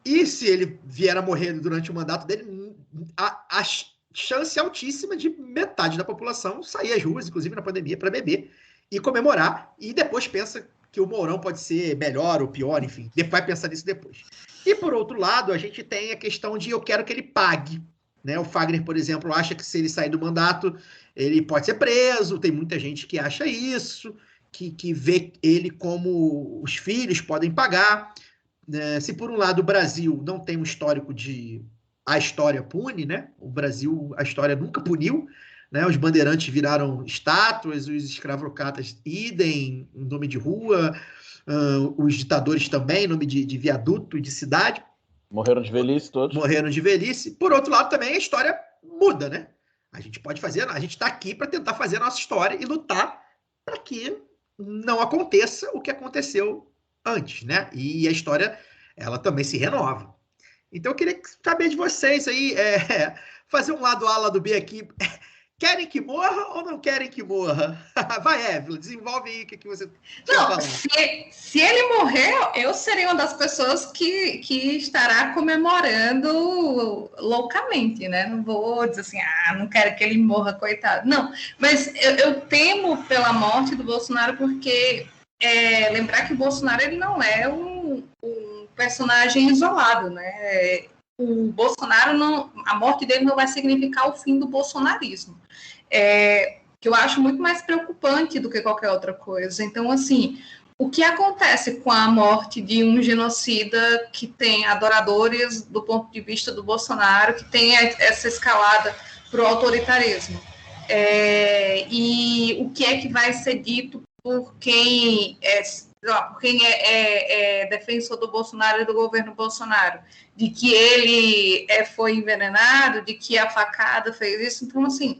E se ele vier a morrer durante o mandato dele, a chance altíssima de metade da população sair às ruas, inclusive na pandemia, para beber e comemorar, e depois pensa que o Mourão pode ser melhor ou pior, enfim, vai pensar nisso depois. E, por outro lado, a gente tem a questão de eu quero que ele pague, né? O Fagner, por exemplo, acha que se ele sair do mandato, ele pode ser preso, tem muita gente que acha isso, que vê ele como os filhos podem pagar. Se por um lado o Brasil não tem um histórico de a história pune, né? O Brasil, a história nunca puniu, né? Os bandeirantes viraram estátuas, os escravocratas idem, em nome de rua, os ditadores também, em nome de viaduto e de cidade. Morreram de velhice todos. Morreram de velhice. Por outro lado, também a história muda, né? A gente pode fazer, a gente está aqui para tentar fazer a nossa história e lutar para que não aconteça o que aconteceu antes, né? E a história, ela também se renova. Então, eu queria saber de vocês aí, fazer um lado A, lado B aqui. Querem que morra ou não querem que morra? Vai, Évila, desenvolve aí o que você Não, se ele morrer, eu serei uma das pessoas que estará comemorando loucamente, né? Não vou dizer assim, não quero que ele morra, coitado. Não, mas eu temo pela morte do Bolsonaro porque lembrar que o Bolsonaro ele não é um personagem isolado, né? O Bolsonaro a morte dele não vai significar o fim do bolsonarismo. Que eu acho muito mais preocupante do que qualquer outra coisa. Então, assim, o que acontece com a morte de um genocida que tem adoradores do ponto de vista do Bolsonaro, que tem essa escalada para o autoritarismo? E o que é que vai ser dito por quem é defensor do Bolsonaro e do governo Bolsonaro? De que ele foi envenenado, de que a facada fez isso. Então, assim,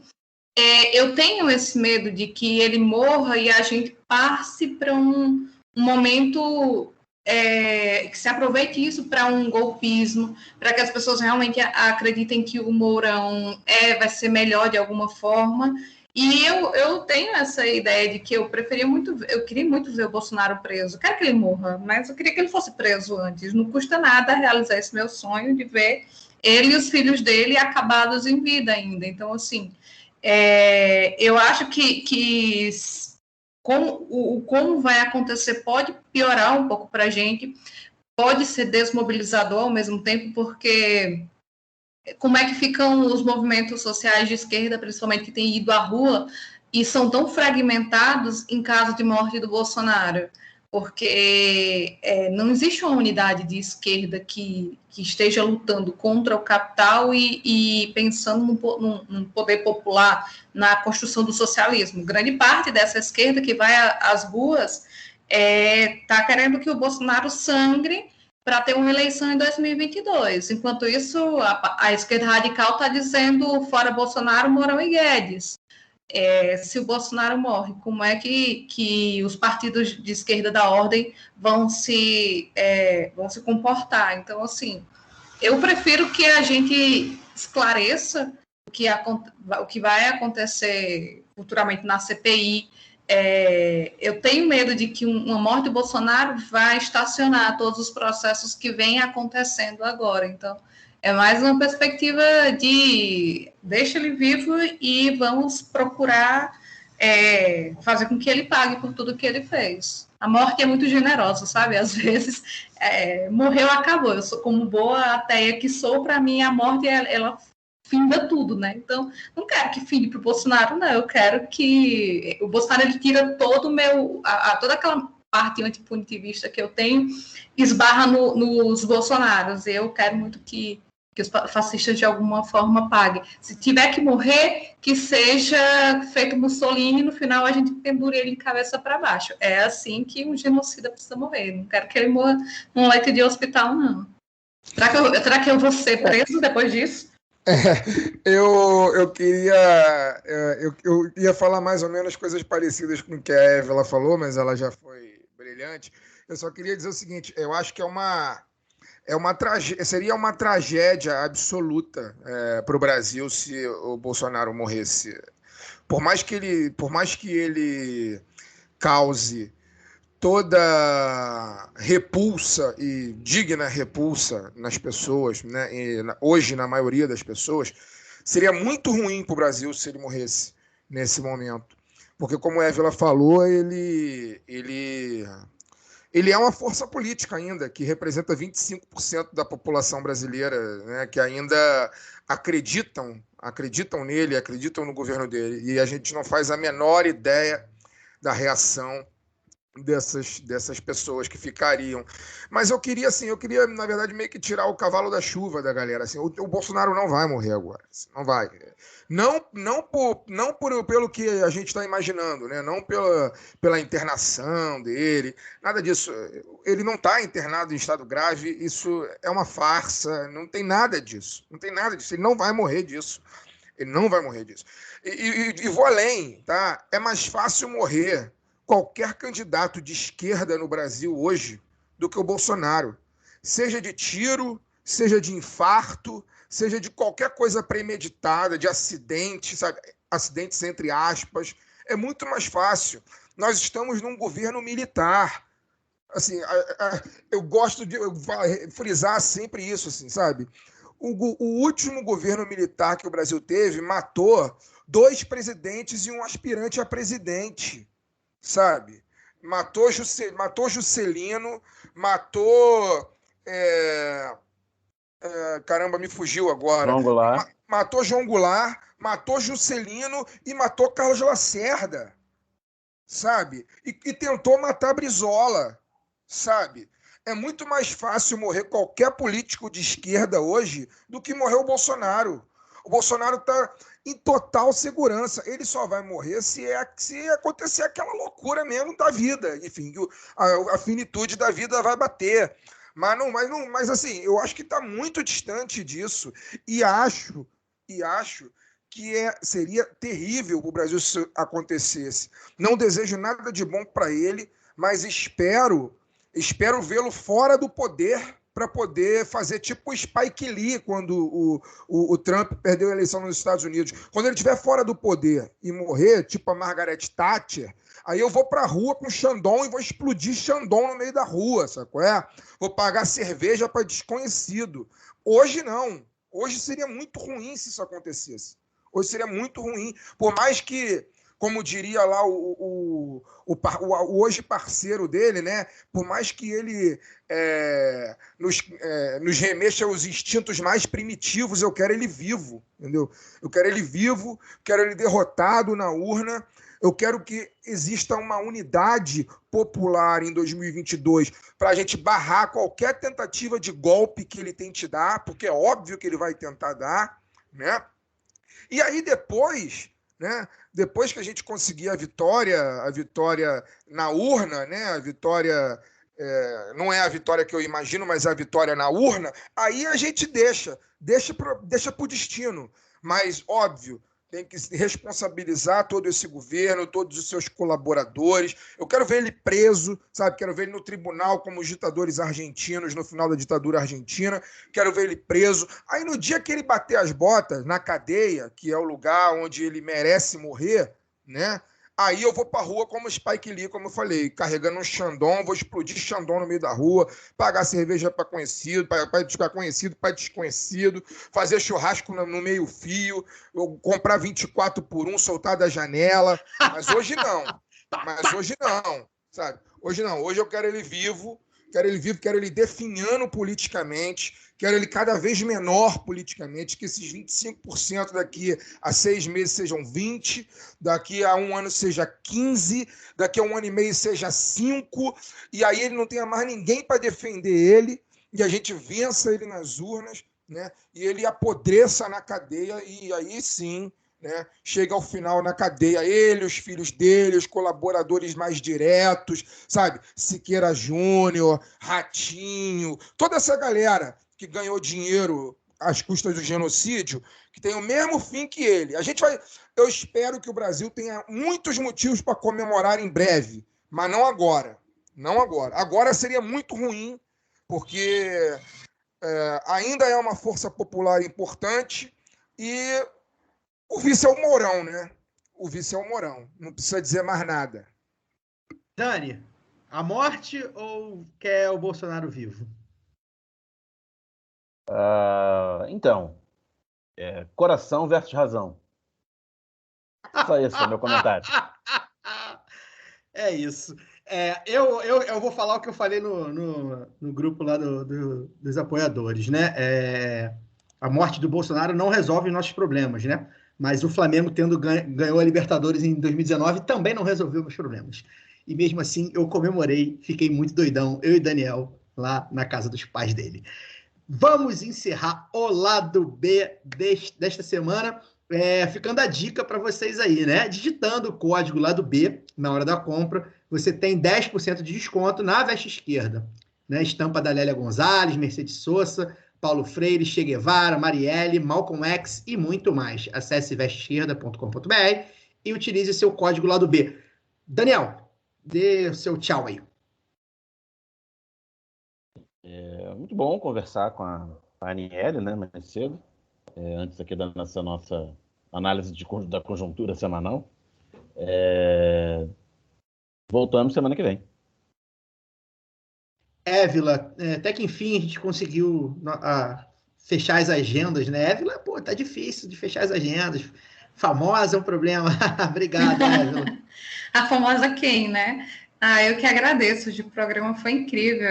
eu tenho esse medo de que ele morra e a gente passe para um momento que se aproveite isso para um golpismo, para que as pessoas realmente acreditem que o Mourão vai ser melhor de alguma forma. E eu tenho essa ideia de que eu queria muito ver o Bolsonaro preso. Eu quero que ele morra, mas eu queria que ele fosse preso antes. Não custa nada realizar esse meu sonho de ver ele e os filhos dele acabados em vida ainda. Então, assim, eu acho que como vai acontecer pode piorar um pouco para a gente, pode ser desmobilizador ao mesmo tempo, porque como é que ficam os movimentos sociais de esquerda, principalmente que têm ido à rua e são tão fragmentados em caso de morte do Bolsonaro? Porque não existe uma unidade de esquerda que esteja lutando contra o capital e pensando num poder popular, na construção do socialismo. Grande parte dessa esquerda que vai às ruas está querendo que o Bolsonaro sangre para ter uma eleição em 2022. Enquanto isso, a esquerda radical está dizendo fora Bolsonaro, Mourão e Guedes. Se o Bolsonaro morre, como é que os partidos de esquerda da ordem vão se comportar? Então, assim, eu prefiro que a gente esclareça o que vai acontecer futuramente na CPI. Eu tenho medo de que uma morte do Bolsonaro vai estacionar todos os processos que vêm acontecendo agora. Então, é mais uma perspectiva de deixa ele vivo e vamos procurar fazer com que ele pague por tudo que ele fez. A morte é muito generosa, sabe? Às vezes, morreu, acabou. Eu sou como boa ateia que sou, para mim a morte, ela finda tudo, né? Então, não quero que finde para o Bolsonaro, não. Eu quero que o Bolsonaro ele tira todo toda aquela parte antipunitivista que eu tenho, esbarra nos Bolsonaros. Eu quero muito que os fascistas de alguma forma paguem. Se tiver que morrer, que seja feito Mussolini, no final a gente pendure ele de cabeça para baixo. É assim que um genocida precisa morrer. Não quero que ele morra num leito de hospital, não. Será que eu vou ser preso depois disso? Eu queria. Eu ia falar mais ou menos coisas parecidas com o que a Évila falou, mas ela já foi brilhante. Eu só queria dizer o seguinte: eu acho que seria uma tragédia absoluta para o Brasil se o Bolsonaro morresse. Por mais que ele cause toda repulsa e digna repulsa nas pessoas, né? Hoje, na maioria das pessoas, seria muito ruim para o Brasil se ele morresse nesse momento. Porque, como a Évila falou, ele é uma força política ainda, que representa 25% da população brasileira, né, que ainda acreditam nele, acreditam no governo dele. E a gente não faz a menor ideia da reação dessas pessoas que ficariam. Mas eu queria, na verdade, meio que tirar o cavalo da chuva da galera. Assim, o Bolsonaro não vai morrer agora. Assim, não vai. Não pelo que a gente está imaginando, né? Não pela internação dele, nada disso. Ele não está internado em estado grave, isso é uma farsa, não tem nada disso. Não tem nada disso. Ele não vai morrer disso. Ele não vai morrer disso. E vou além, tá? É mais fácil morrer qualquer candidato de esquerda no Brasil hoje do que o Bolsonaro. Seja de tiro, seja de infarto, seja de qualquer coisa premeditada, de acidente, sabe? acidentes entre aspas, é muito mais fácil. Nós estamos num governo militar. Assim, eu gosto de frisar sempre isso, assim, sabe? O último governo militar que o Brasil teve matou 2 presidentes e um aspirante a presidente, sabe? Matou Juscelino, matou. Caramba, me fugiu agora. João Goulart. Matou João Goulart, matou Juscelino e matou Carlos Lacerda, sabe? E tentou matar Brizola, sabe? É muito mais fácil morrer qualquer político de esquerda hoje do que morrer o Bolsonaro. O Bolsonaro está em total segurança. Ele só vai morrer se acontecer aquela loucura mesmo da vida. Enfim, a finitude da vida vai bater. Mas assim, eu acho que está muito distante disso. E acho que seria terrível para o Brasil se isso acontecesse. Não desejo nada de bom para ele, mas espero vê-lo fora do poder para poder fazer tipo o Spike Lee quando o Trump perdeu a eleição nos Estados Unidos. Quando ele estiver fora do poder e morrer, tipo a Margaret Thatcher, aí eu vou para a rua com Xandão e vou explodir Xandão no meio da rua, sabe qual é? Vou pagar cerveja para desconhecido. Hoje não. Hoje seria muito ruim se isso acontecesse. Hoje seria muito ruim. Por mais que, como diria lá o hoje parceiro dele, né? Por mais que ele nos remexa aos instintos mais primitivos, eu quero ele vivo, entendeu? Eu quero ele vivo, quero ele derrotado na urna. Eu quero que exista uma unidade popular em 2022 para a gente barrar qualquer tentativa de golpe que ele tente dar, porque é óbvio que ele vai tentar dar, né? E aí depois, né? Depois que a gente conseguir a vitória na urna, né? A vitória não é a vitória que eu imagino, mas a vitória na urna, aí a gente deixa para o destino. Mas, óbvio, tem que responsabilizar todo esse governo, todos os seus colaboradores. Eu quero ver ele preso, sabe? Quero ver ele no tribunal como os ditadores argentinos no final da ditadura argentina. Quero ver ele preso. Aí no dia que ele bater as botas na cadeia, que é o lugar onde ele merece morrer, né? Aí eu vou pra rua como Spike Lee, como eu falei, carregando um Xandão, vou explodir Xandão no meio da rua, pagar cerveja para conhecido, para conhecido, para desconhecido, fazer churrasco no meio-fio, comprar 24 por 1, soltar da janela. Mas hoje não. Sabe? Hoje não. Hoje eu quero ele vivo, quero ele definhando politicamente, quero ele cada vez menor politicamente, que esses 25% daqui a 6 meses sejam 20%, daqui a 1 ano seja 15%, daqui a 1 ano e meio seja 5%, e aí ele não tenha mais ninguém para defender ele, e a gente vença ele nas urnas, né? E ele apodreça na cadeia, e aí sim, né? Chega ao final na cadeia, ele, os filhos dele, os colaboradores mais diretos, sabe? Siqueira Júnior, Ratinho, toda essa galera que ganhou dinheiro às custas do genocídio, que tem o mesmo fim que ele. Eu espero que o Brasil tenha muitos motivos para comemorar em breve, mas não agora. Não agora. Agora seria muito ruim, porque ainda é uma força popular importante e o vice é o Mourão, né? O vice é o Mourão. Não precisa dizer mais nada. Dani, a morte ou quer o Bolsonaro vivo? Então, coração versus razão. Só esse é o meu comentário. É isso. Eu vou falar o que eu falei no grupo lá dos apoiadores, né? A morte do Bolsonaro não resolve nossos problemas, né? Mas o Flamengo, ganhou a Libertadores em 2019, também não resolveu meus problemas. E mesmo assim, eu comemorei, fiquei muito doidão, eu e Daniel, lá na casa dos pais dele. Vamos encerrar o lado B desta semana, ficando a dica para vocês aí, né? Digitando o código lado B na hora da compra, você tem 10% de desconto na veste esquerda, né? Estampa da Lélia Gonzalez, Mercedes Sosa, Paulo Freire, Che Guevara, Marielle, Malcolm X e muito mais. Acesse vesteesquerda.com.br e utilize seu código lado B. Daniel, dê o seu tchau aí. Muito bom conversar com a Aniele, né, mais cedo, antes aqui da nossa análise da conjuntura semanal. Voltamos semana que vem. Évila, até que enfim a gente conseguiu fechar as agendas, né? Évila, pô, tá difícil de fechar as agendas. Famosa é um problema. Obrigado, Évila. A famosa quem, né? Eu que agradeço, o programa foi incrível.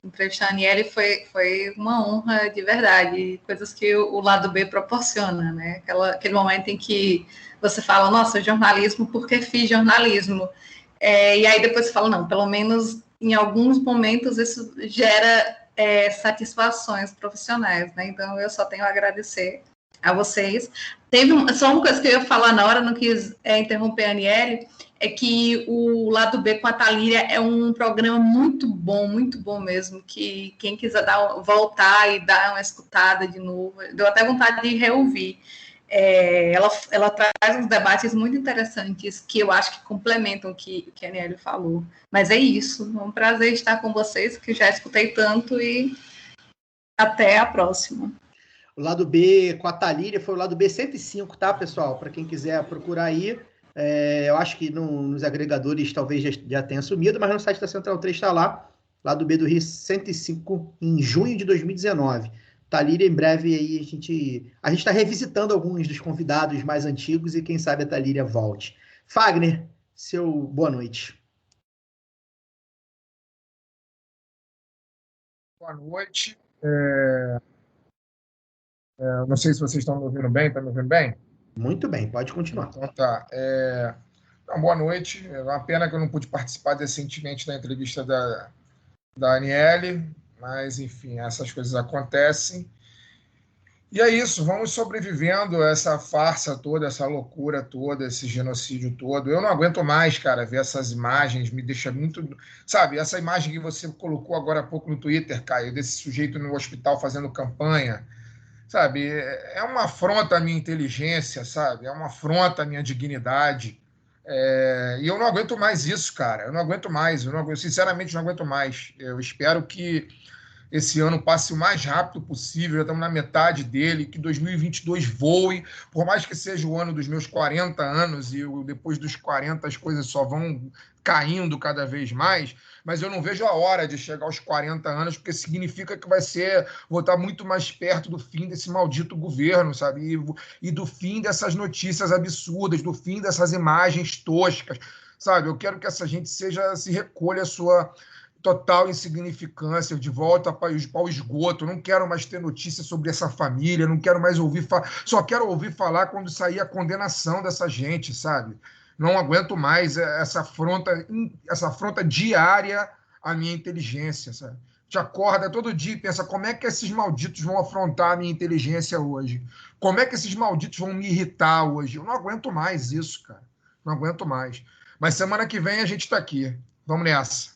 Entrevistar a Aniele foi uma honra de verdade, coisas que o lado B proporciona, né? Aquele momento em que você fala, nossa, jornalismo, por que fiz jornalismo? E aí depois você fala, não, pelo menos em alguns momentos isso gera satisfações profissionais, né? Então eu só tenho a agradecer a vocês. Só uma coisa que eu ia falar na hora, não quis interromper a Aniele, é que o Lado B com a Thalíria é um programa muito bom mesmo, que quem quiser voltar e dar uma escutada de novo, deu até vontade de reouvir. Ela traz uns debates muito interessantes que eu acho que complementam o que a Aniele falou. Mas é isso, é um prazer estar com vocês, que já escutei tanto, e até a próxima. O Lado B com a Thalíria foi o Lado B 105, tá, pessoal? Para quem quiser procurar aí. Eu acho que nos agregadores talvez já tenha sumido, mas no site da Central 3 está lá. Lado B do Rio 105, em junho de 2019. Thalíria, em breve, aí a gente está revisitando alguns dos convidados mais antigos e quem sabe a Thalíria volte. Fagner, seu boa noite. Boa noite. Não sei se vocês estão me ouvindo bem. Estão me ouvindo bem? Muito bem, pode continuar. Então tá. Boa noite. É uma pena que eu não pude participar decentemente da entrevista da Aniele, mas, enfim, essas coisas acontecem. E é isso, vamos sobrevivendo a essa farsa toda, essa loucura toda, esse genocídio todo. Eu não aguento mais, cara, ver essas imagens, me deixa muito... Sabe, essa imagem que você colocou agora há pouco no Twitter, Caio, desse sujeito no hospital fazendo campanha, sabe, é uma afronta à minha inteligência, sabe, é uma afronta à minha dignidade. E eu não aguento mais isso, cara, eu não aguento mais, sinceramente não aguento mais. Eu espero que esse ano passe o mais rápido possível, já estamos na metade dele, que 2022 voe, por mais que seja o ano dos meus 40 anos e depois dos 40 as coisas só vão caindo cada vez mais, mas eu não vejo a hora de chegar aos 40 anos, porque significa que vou estar muito mais perto do fim desse maldito governo, sabe? E do fim dessas notícias absurdas, do fim dessas imagens toscas, sabe? Eu quero que essa gente se recolha a sua total insignificância, de volta para o esgoto. Não quero mais ter notícia sobre essa família, não quero mais ouvir só quero ouvir falar quando sair a condenação dessa gente, sabe? Não aguento mais essa afronta diária à minha inteligência, sabe? Te acorda todo dia e pensa, como é que esses malditos vão afrontar a minha inteligência hoje? Como é que esses malditos vão me irritar hoje? Eu não aguento mais isso, cara. Não aguento mais. Mas semana que vem a gente está aqui. Vamos nessa.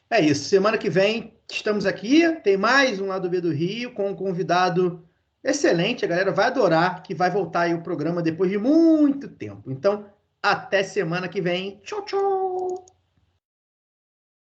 É isso. Semana que vem estamos aqui. Tem mais um Lado B do Rio com um convidado excelente. A galera vai adorar, que vai voltar aí o programa depois de muito tempo. Então, até semana que vem. Tchau, tchau!